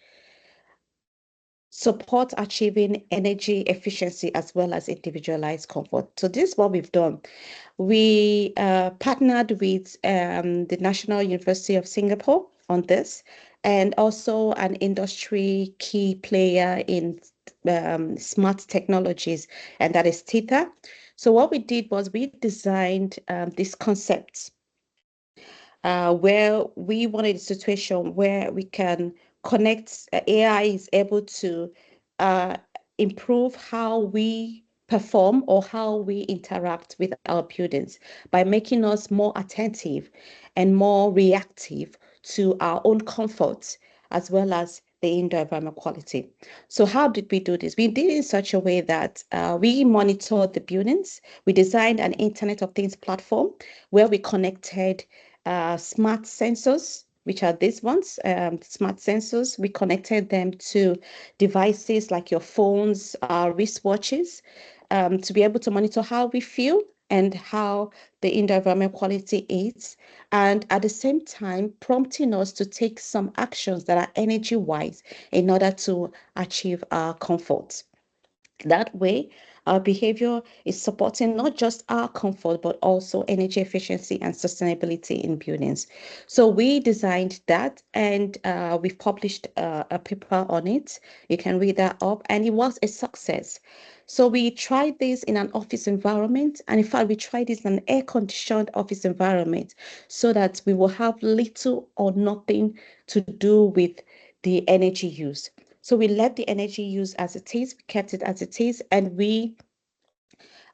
support achieving energy efficiency as well as individualized comfort? So this is what we've done. We partnered with the National University of Singapore on this, and also an industry key player in smart technologies, and that is Theta. So what we did was we designed these concepts where we wanted a situation where we can connect, AI is able to uh, improve how we perform or how we interact with our buildings by making us more attentive and more reactive to our own comfort as well as the indoor environment quality. So how did we do this? We did it in such a way that we monitored the buildings. We designed an Internet of Things platform where we connected smart sensors, which are these ones, smart sensors. We connected them to devices like your phones, wristwatches, to be able to monitor how we feel and how the indoor environment quality is, and at the same time prompting us to take some actions that are energy wise in order to achieve our comfort. That way, our behavior is supporting not just our comfort, but also energy efficiency and sustainability in buildings. So we designed that, and we've published a paper on it. You can read that up, and it was a success. So we tried this in an office environment, and in fact, we tried this in an air-conditioned office environment so that we will have little or nothing to do with the energy use. So we left the energy use as it is, we kept it as it is, and we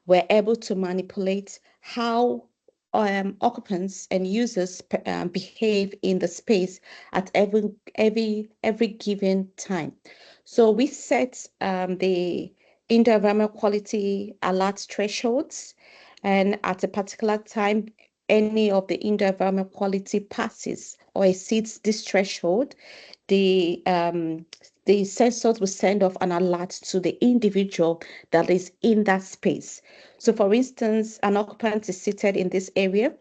were able to manipulate how occupants and users behave in the space at every given time. So we set the indoor environment quality alert thresholds, and at a particular time, any of the indoor environment quality passes or exceeds this threshold, the sensors will send off an alert to the individual that is in that space. So for instance, an occupant is seated in this area,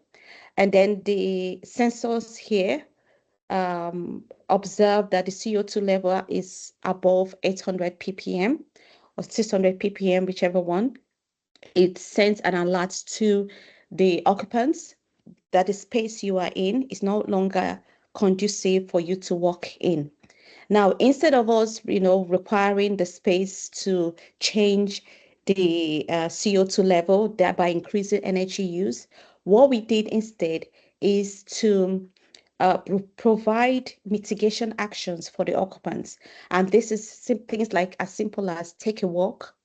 and then the sensors here observe that the CO2 level is above 800 ppm or 600 ppm, whichever one. It sends an alert to the occupants that the space you are in is no longer conducive for you to walk in. Now, instead of us, requiring the space to change the CO2 level, thereby increasing energy use. What we did instead is to provide mitigation actions for the occupants. And this is things like as simple as take a walk,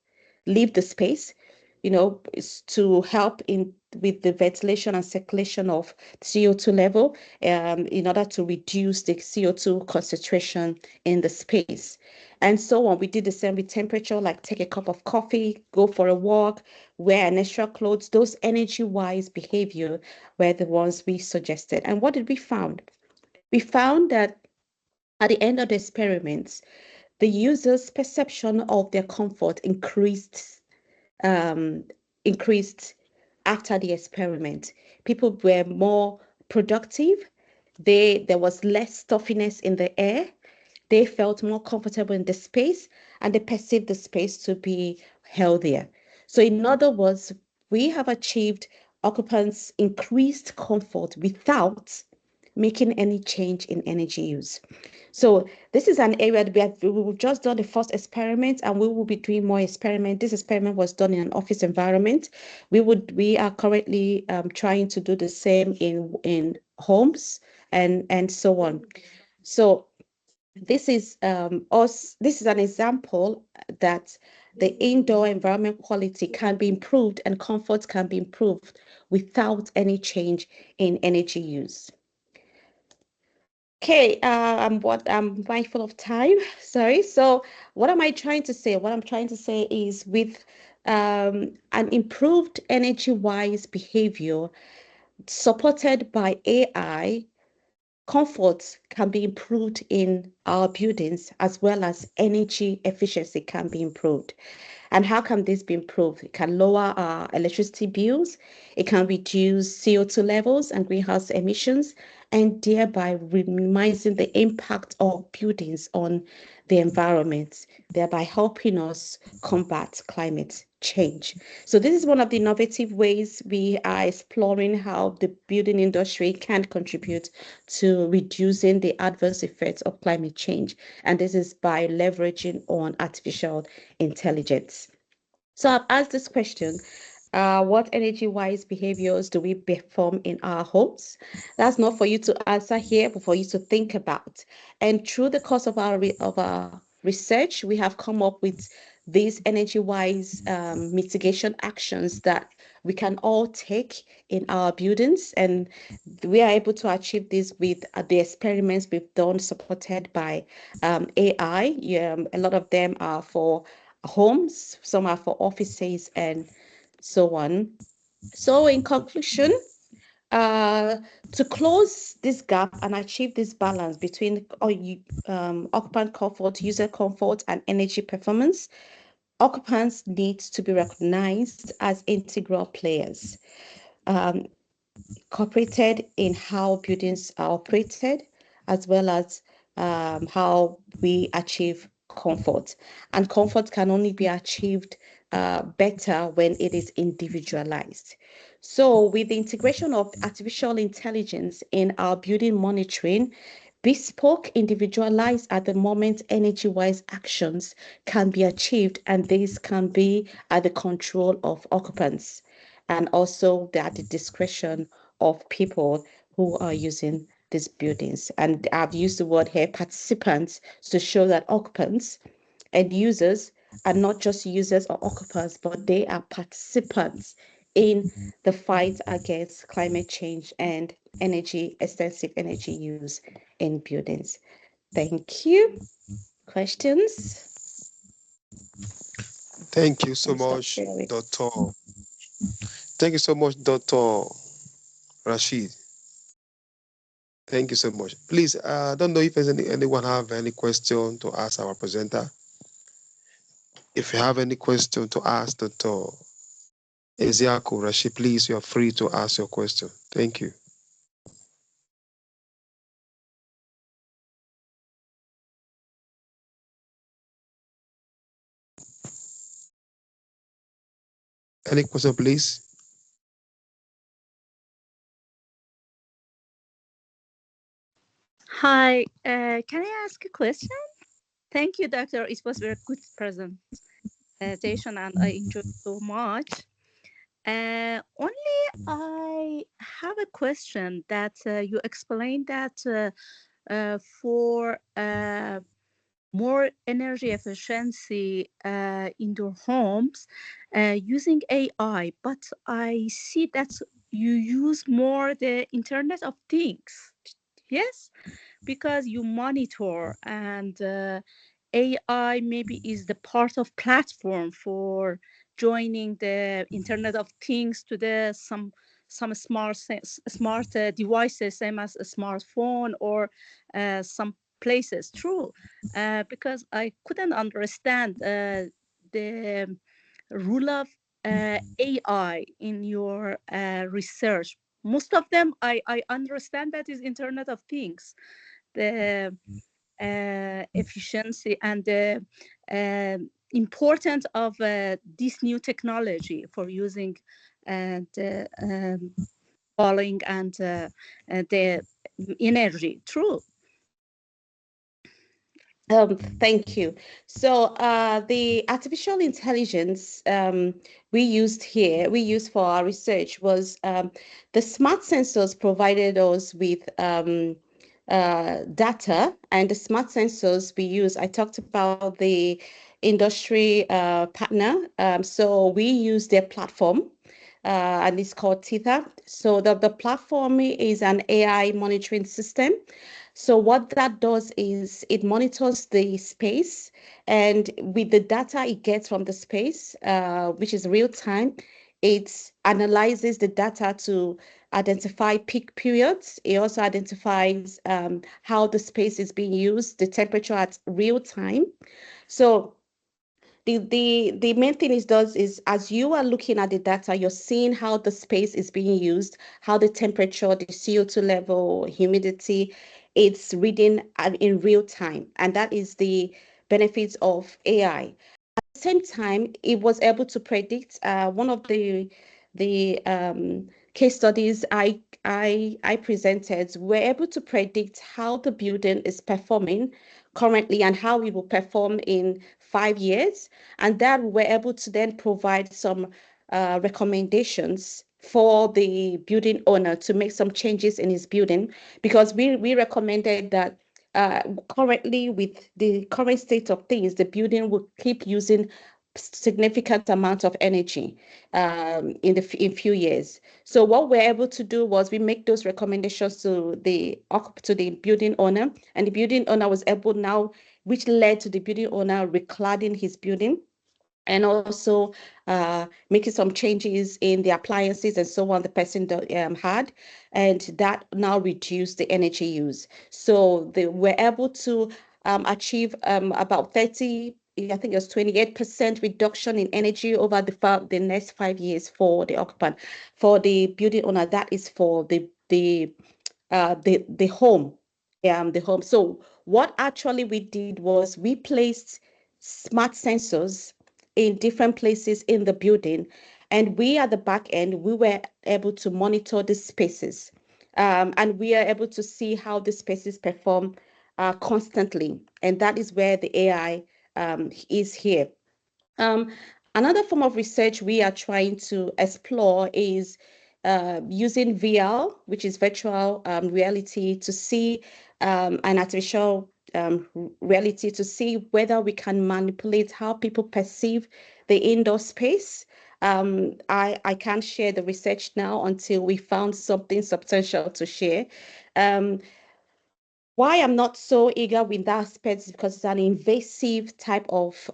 leave the space, is to help in with the ventilation and circulation of CO2 level in order to reduce the CO2 concentration in the space. And so on. We did the same with temperature, like take a cup of coffee, go for a walk, wear an extra clothes. Those energy-wise behavior were the ones we suggested. And what did we found? We found that at the end of the experiments, the user's perception of their comfort um, increased after the experiment. People were more productive. There was less stuffiness in the air. They felt more comfortable in the space and they perceived the space to be healthier. So, in other words, we have achieved occupants' increased comfort without making any change in energy use. So this is an area that we've just done the first experiment and we will be doing more experiment. This experiment was done in an office environment. We are currently trying to do the same in homes and so on. So this is this is an example that the indoor environment quality can be improved and comfort can be improved without any change in energy use. Okay, I'm mindful of time. Sorry. So what am I trying to say? What I'm trying to say is with an improved energy-wise behavior supported by AI, comfort can be improved in our buildings as well as energy efficiency can be improved. And how can this be improved? It can lower our electricity bills, it can reduce CO2 levels and greenhouse emissions, and thereby minimizing the impact of buildings on the environment, thereby helping us combat climate change. So this is one of the innovative ways we are exploring how the building industry can contribute to reducing the adverse effects of climate change. And this is by leveraging on artificial intelligence. So I've asked this question, what energy-wise behaviors do we perform in our homes? That's not for you to answer here, but for you to think about. And through the course of our research, we have come up with these energy-wise mitigation actions that we can all take in our buildings. And we are able to achieve this with the experiments we've done supported by AI. A lot of them are for homes, some are for offices, and so on. So, in conclusion, uh, to close this gap and achieve this balance between occupant comfort, user comfort, and energy performance, occupants need to be recognized as integral players, um, incorporated in how buildings are operated, as well as how we achieve comfort. And comfort can only be achieved better when it is individualized. So, with the integration of artificial intelligence in our building monitoring, bespoke, individualized at the moment, energy wise actions can be achieved, and these can be at the control of occupants and also at the discretion of people who are using these buildings. And I've used the word here participants to show that occupants and users are not just users or occupants, but they are participants in the fight against climate change and extensive energy use in buildings. Thank you. Questions? Thank you so I'll stop much, sharing. Dr. Thank you so much, Dr. Rashid. Thank you so much. Please, I don't know if anyone have any question to ask our presenter. If you have any question to ask Dr. Ezeaku Rashid, please, you are free to ask your question. Thank you. Any question, please? Hi, can I ask a question? Thank you, doctor. It was very good present. presentation, and I enjoyed so much. Only I have a question that you explained that for more energy efficiency in your homes using AI, but I see that you use more the Internet of Things. Yes, because you monitor and AI maybe is the part of platform for joining the Internet of Things to the some smart devices, same as a smartphone or some places. True, because I couldn't understand the rule of AI in your research. Most of them I understand that is Internet of Things, the efficiency and the importance of this new technology for using the following and the energy. True. Thank you. So the artificial intelligence we used for our research was the smart sensors provided us with data, and the smart sensors we use. I talked about the industry partner. So we use their platform. And it's called Theta. So the platform is an AI monitoring system. So what that does is it monitors the space, and with the data it gets from the space, which is real time, it analyzes the data to identify peak periods. It also identifies how the space is being used, the temperature at real time. So the main thing it does is as you are looking at the data, you're seeing how the space is being used, how the temperature, the CO2 level, humidity, it's reading in real time. And that is the benefits of AI. At the same time, it was able to predict one of the case studies I presented were able to predict how the building is performing currently and how it will perform in 5 years. And that we were able to then provide some recommendations for the building owner to make some changes in his building, because we recommended that currently with the current state of things, the building will keep using significant amount of energy in few years. So what we're able to do was we make those recommendations to the building owner, and the building owner was able now, which led to the building owner recladding his building and also making some changes in the appliances and so on the person had, and that now reduced the energy use. So they were able to achieve about 30, I think it was 28% reduction in energy over the next 5 years for the occupant. For the building owner, that is for the home. The home. So what actually we did was we placed smart sensors in different places in the building, and we at the back end we were able to monitor the spaces, and we are able to see how the spaces perform constantly, and that is where the AI is here. Um, Another form of research we are trying to explore is using VR, which is virtual reality, to see an artificial reality to see whether we can manipulate how people perceive the indoor space. I can't share the research now until we found something substantial to share. Um, why I'm not so eager with that aspect is because it's an invasive type of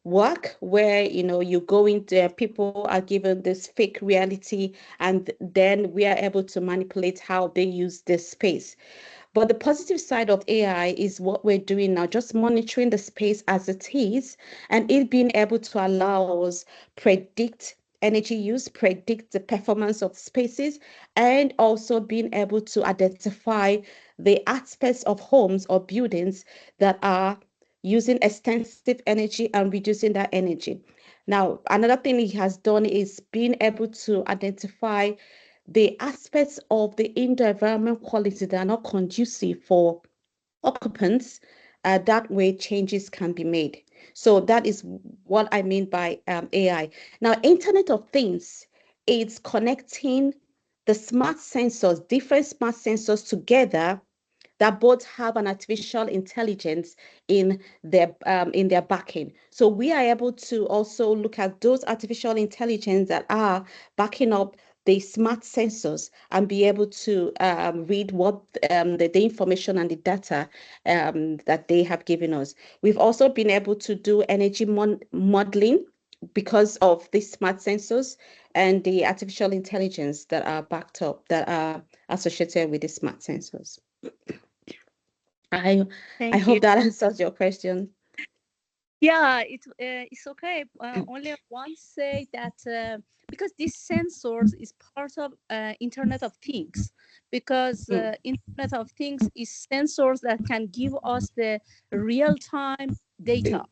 work where you go in there, people are given this fake reality, and then we are able to manipulate how they use this space. But the positive side of AI is what we're doing now, just monitoring the space as it is, and it being able to allow us predict energy use, predict the performance of spaces, and also being able to identify the aspects of homes or buildings that are using extensive energy and reducing that energy. Now, another thing it has done is being able to identify the aspects of the indoor environment quality that are not conducive for occupants, that way changes can be made. So that is what I mean by AI. Now, Internet of Things, it's connecting the smart sensors, different smart sensors together that both have an artificial intelligence in their backing. So we are able to also look at those artificial intelligence that are backing up the smart sensors and be able to read what the information and the data that they have given us. We've also been able to do energy modeling because of the smart sensors and the artificial intelligence that are backed up, that are associated with the smart sensors. I Thank you. hope that answers your question. Yeah, it's okay. Only one say that because these sensors is part of Internet of Things, because Internet of Things is sensors that can give us the real-time data.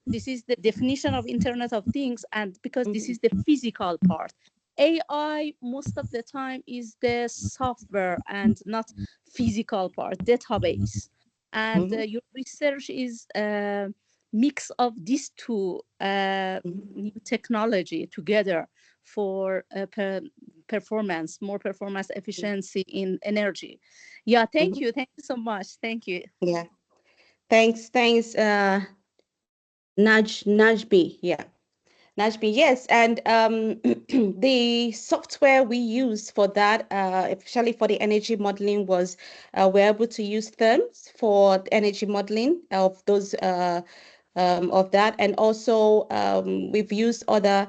This is the definition of Internet of Things, and because this is the physical part. AI most of the time is the software and not physical part, database. And your research is a mix of these two new technology together for performance, more performance efficiency in energy. Yeah, thank you. Thank you so much. Thank you. Yeah. Thanks. Najbi. Yeah. Najbi, yes. And the software we used for that, especially for the energy modeling, was we're able to use Therms for energy modeling of those of that. And also we've used other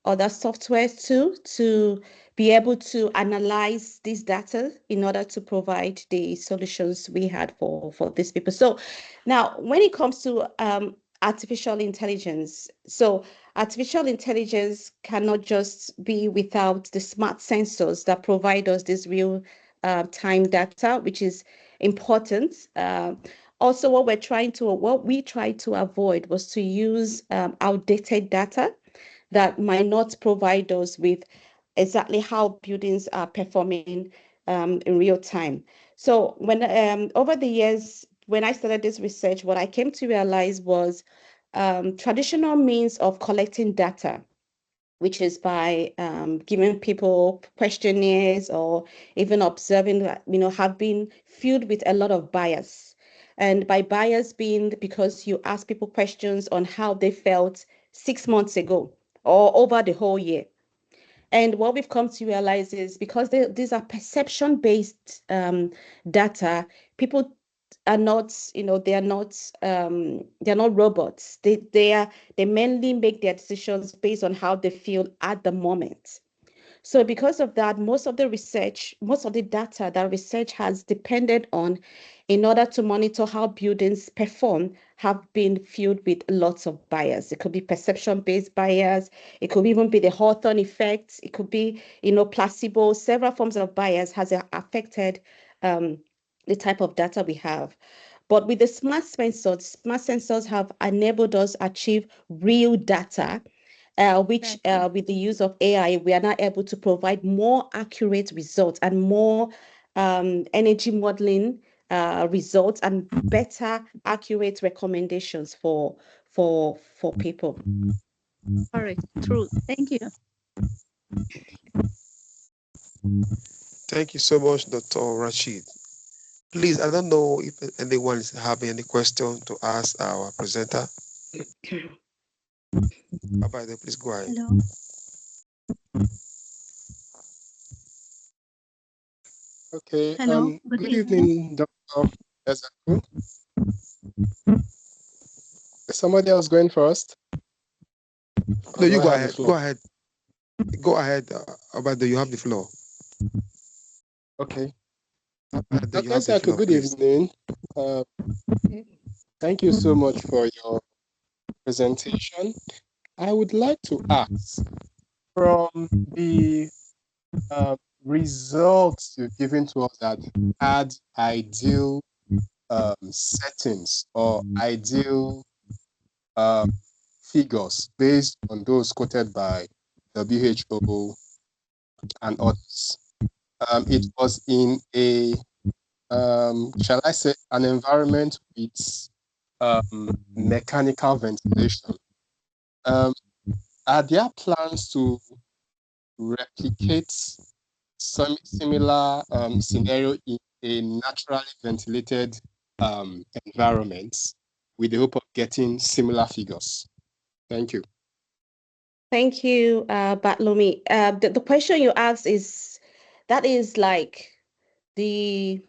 softwares too to be able to analyze this data in order to provide the solutions we had for these people. So now when it comes to artificial intelligence, so artificial intelligence cannot just be without the smart sensors that provide us this real time data, which is important. Also, what we tried to avoid was to use outdated data that might not provide us with exactly how buildings are performing in real time. So when over the years, when I started this research, what I came to realize was traditional means of collecting data, which is by giving people questionnaires or even observing, have been filled with a lot of bias. And by bias being because you ask people questions on how they felt 6 months ago or over the whole year. And what we've come to realize is because these are perception-based data, people are not, they're not robots. They mainly make their decisions based on how they feel at the moment. So because of that, most of the data that research has depended on in order to monitor how buildings perform have been filled with lots of bias. It could be perception-based bias. It could even be the Hawthorne effect. It could be, placebo. Several forms of bias has affected the type of data we have. But with the smart sensors have enabled us to achieve real data which with the use of AI, we are now able to provide more accurate results and more energy modeling results and better accurate recommendations for people. Correct. True. Thank you. Thank you so much, Dr. Rashid. Please, I don't know if anyone is having any question to ask our presenter. Abide, please go ahead. Hello. Okay. Hello. Good evening, Dr. Ezeku. Is somebody else going first? No, you go I have the ahead. floor? Go ahead. Go ahead, Abide. You have the floor. Okay. Abide, Dr. you have the floor, Ezeku, good please. evening. Thank you so much for your presentation. I would like to ask, from the results you've given to us that had ideal settings or ideal figures based on those quoted by WHO and others. It was in a shall I say, an environment with mechanical ventilation. Are there plans to replicate some similar scenario in a naturally ventilated environment with the hope of getting similar figures? Thank you. Thank you, Batlomi. The question you asked that is like the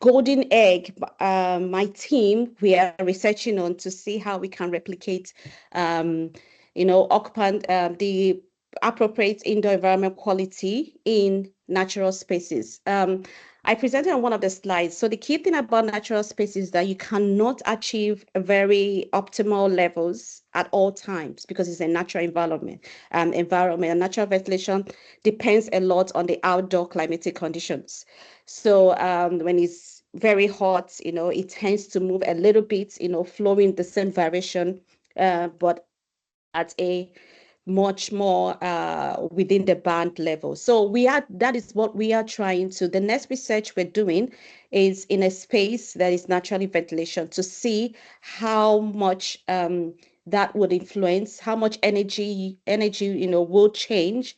golden egg. My team, we are researching on to see how we can replicate, um, occupant the appropriate indoor environment quality in natural spaces. I presented on one of the slides. So the key thing about natural spaces is that you cannot achieve a very optimal levels at all times because it's a natural environment. And natural ventilation depends a lot on the outdoor climatic conditions. So when it's very hot, it tends to move a little bit, flowing the same variation, but at a much more within the band level. So that is what we are trying to. The next research we're doing is in a space that is naturally ventilation to see how much that would influence, how much energy, will change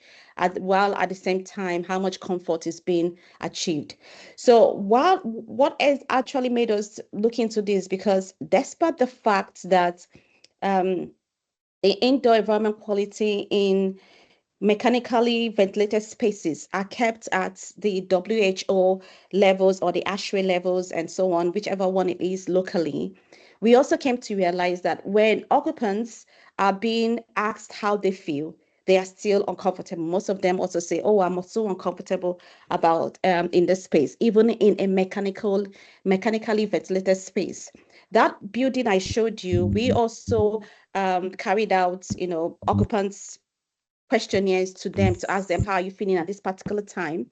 while at the same time, how much comfort is being achieved. So what has actually made us look into this, because despite the fact that the indoor environment quality in mechanically ventilated spaces are kept at the WHO levels or the ASHRAE levels and so on, whichever one it is locally. We also came to realize that when occupants are being asked how they feel, they are still uncomfortable. Most of them also say, "Oh, I'm so uncomfortable about in this space," even in a mechanically ventilated space. That building I showed you, we also carried out, occupants questionnaires to them to ask them, how are you feeling at this particular time?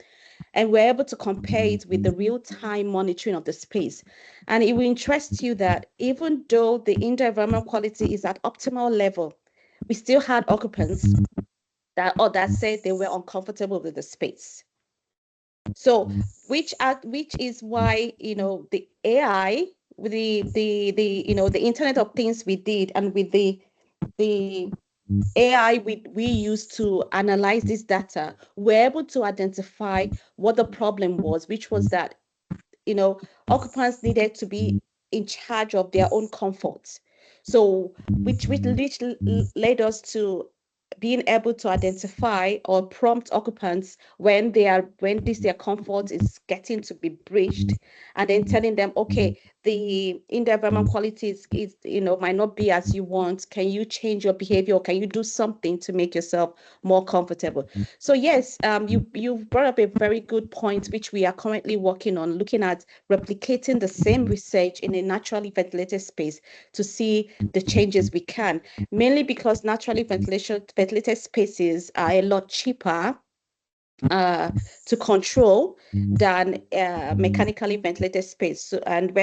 And we're able to compare it with the real-time monitoring of the space. And it will interest you that even though the indoor environment quality is at optimal level, we still had occupants that said they were uncomfortable with the space. So which is why the AI, with the Internet of Things we did, and with the AI we use to analyze this data, we're able to identify what the problem was, which was that occupants needed to be in charge of their own comfort. So which led us to being able to identify or prompt occupants when their comfort is getting to be breached, and then telling them, okay, the indoor environment quality is might not be as you want. Can you change your behavior, or can you do something to make yourself more comfortable? So yes, you brought up a very good point, which we are currently working on, looking at replicating the same research in a naturally ventilated space to see the changes we can, mainly because naturally ventilated spaces are a lot cheaper to control than mechanically ventilated space. So, and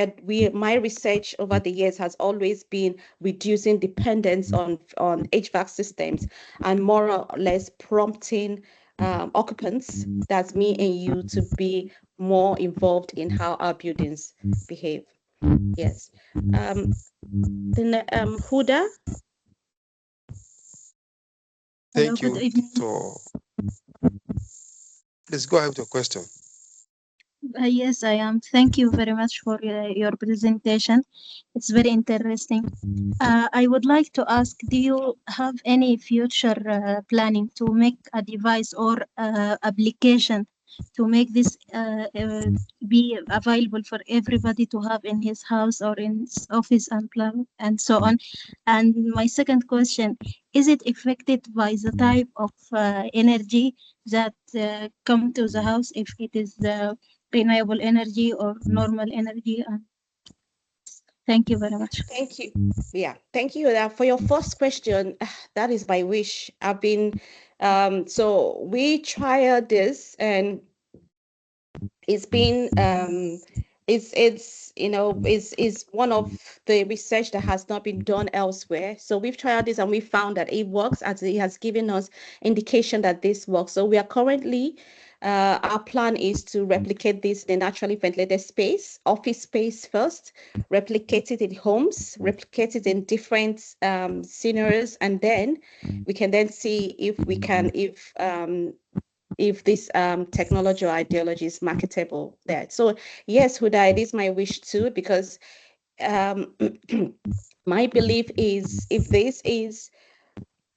my research over the years has always been reducing dependence on HVAC systems, and more or less prompting occupants, that's me and you, to be more involved in how our buildings behave. Yes. Then Huda. Hello, Thank good you, evening. Doctor. Please go ahead with your question. Yes, I am. Thank you very much for your presentation. It's very interesting. I would like to ask, do you have any future planning to make a device or application to make this be available for everybody to have in his house or in his office and so on? And my second question, is it affected by the type of energy that come to the house, if it is renewable energy or normal energy? Thank you very much. Thank you. Yeah, thank you for your first question. That is my wish. I've been so we tried this, and it's been it's one of the research that has not been done elsewhere. So we've tried this and we found that it works, as it has given us indication that this works. So we are currently Our plan is to replicate this in a naturally ventilated space, office space first, replicate it in homes, replicate it in different scenarios, and then we can then see if we can, if this technology or ideology is marketable there. So yes, Huda, it is my wish too, because my belief is if this is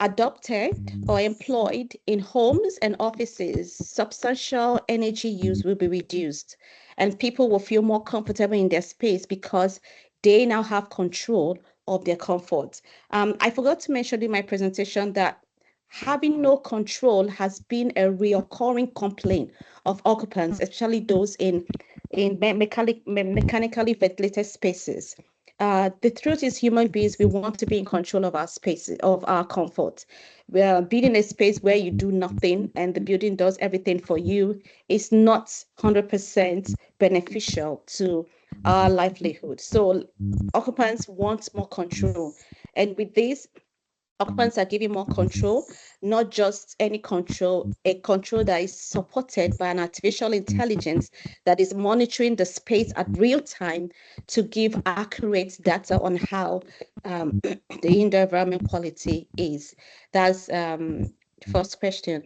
adopted or employed in homes and offices, substantial energy use will be reduced and people will feel more comfortable in their space because they now have control of their comfort. I forgot to mention in my presentation that having no control has been a recurring complaint of occupants, especially those in mechanically ventilated spaces. The truth is, human beings, we want to be in control of our spaces, of our comfort. Being in a space where you do nothing and the building does everything for you is not 100% beneficial to our livelihood. So occupants want more control. And with this, occupants are giving more control, not just any control, a control that is supported by an artificial intelligence that is monitoring the space at real time to give accurate data on how the indoor environment quality is. That's first question.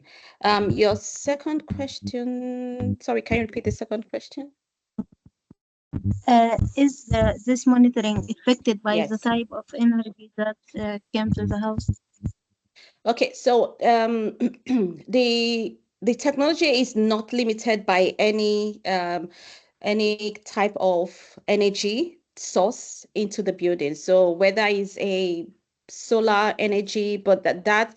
Your second question, sorry, can you repeat the second question? Is this monitoring affected by the Yes. type of energy that came to the house? Okay, so the technology is not limited by any type of energy source into the building. So whether it's a solar energy, but that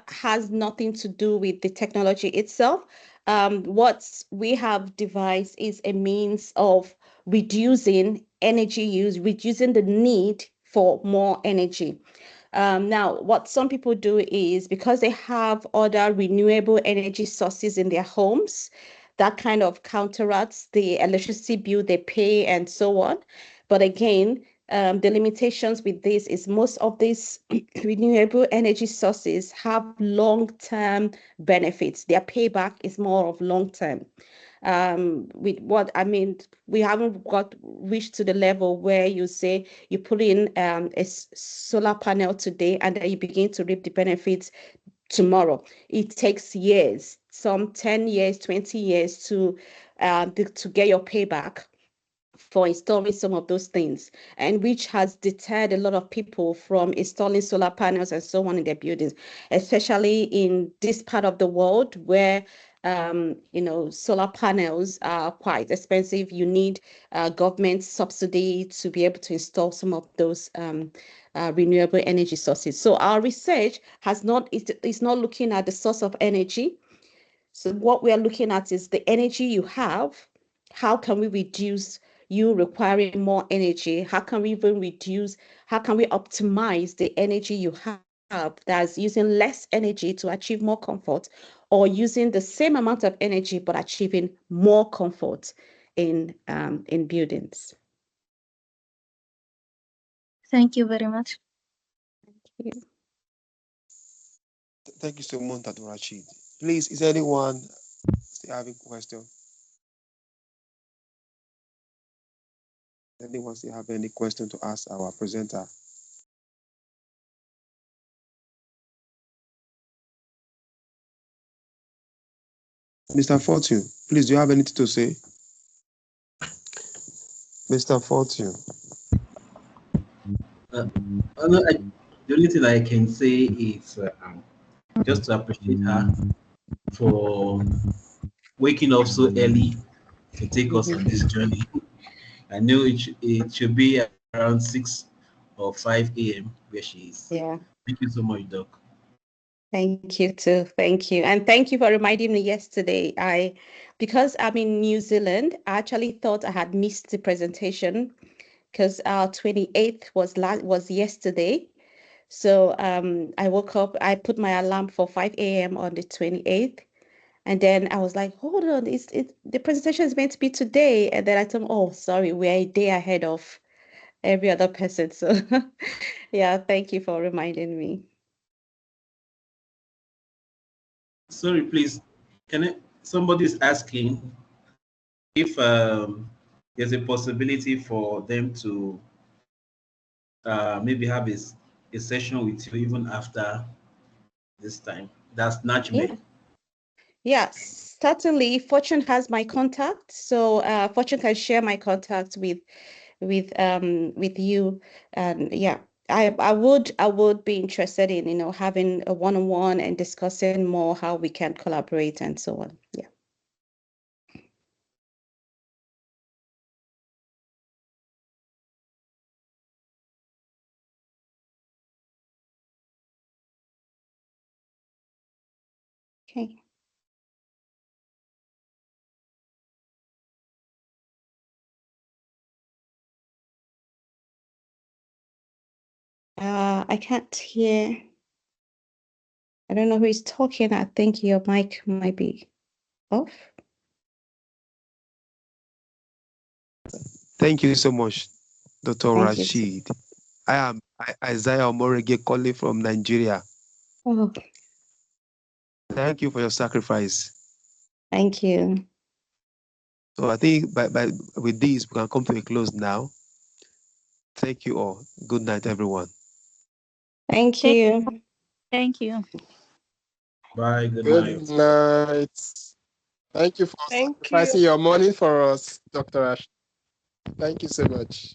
has nothing to do with the technology itself. What we have devised is a means of reducing energy use, reducing the need for more energy. Now, what some people do is because they have other renewable energy sources in their homes, that kind of counteracts the electricity bill they pay and so on. But again, the limitations with this is most of these renewable energy sources have long-term benefits. Their payback is more of long-term. With what I mean, we haven't got reached to the level where you say you put in a solar panel today and then you begin to reap the benefits tomorrow. It takes years, some 10 years, 20 years to get your payback for installing some of those things, and which has deterred a lot of people from installing solar panels and so on in their buildings, especially in this part of the world where solar panels are quite expensive. You need government subsidy to be able to install some of those renewable energy sources. So our research is not looking at the source of energy. So what we are looking at is the energy you have. How can we reduce you requiring more energy? How can we optimize the energy you have that's using less energy to achieve more comfort, or using the same amount of energy but achieving more comfort in buildings? Thank you very much. Thank you. Thank you so much, Dr. Rashid. Please, is anyone still having a question? Anyone still have any question to ask our presenter? Mr. Fortune, please, do you have anything to say? Mr. Fortune. The only thing I can say is just to appreciate her for waking up so early to take us on this journey. I know it should be around 6 or 5 a.m. where she is. Yeah. Thank you so much, Doc. Thank you too. Thank you. And thank you for reminding me yesterday. Because I'm in New Zealand, I actually thought I had missed the presentation because our 28th was yesterday. So I woke up, I put my alarm for 5 a.m. on the 28th. And then I was like, hold on, the presentation is meant to be today. And then I told him, oh, sorry, we're a day ahead of every other person. So yeah, thank you for reminding me. Sorry, please. Can somebody is asking if there's a possibility for them to maybe have a session with you even after this time. That's Najme. Yeah. Yes, certainly. Fortune has my contact, so Fortune can share my contact with you, and yeah, I would be interested in having a one-on-one and discussing more how we can collaborate and so on. Yeah. Okay. I can't hear. I don't know who is talking. I think your mic might be off. Thank you so much, Dr. Thank you. Rashid. I am Isaiah Omorege calling from Nigeria. Oh, Thank you for your sacrifice. thank you. So I think with this, we can come to a close now. Thank you all. Good night, everyone. Thank you. Thank you. Bye. Good Good night. night. Thank you for Thank sacrificing you. your morning for us, Dr. Ash. Thank you so much.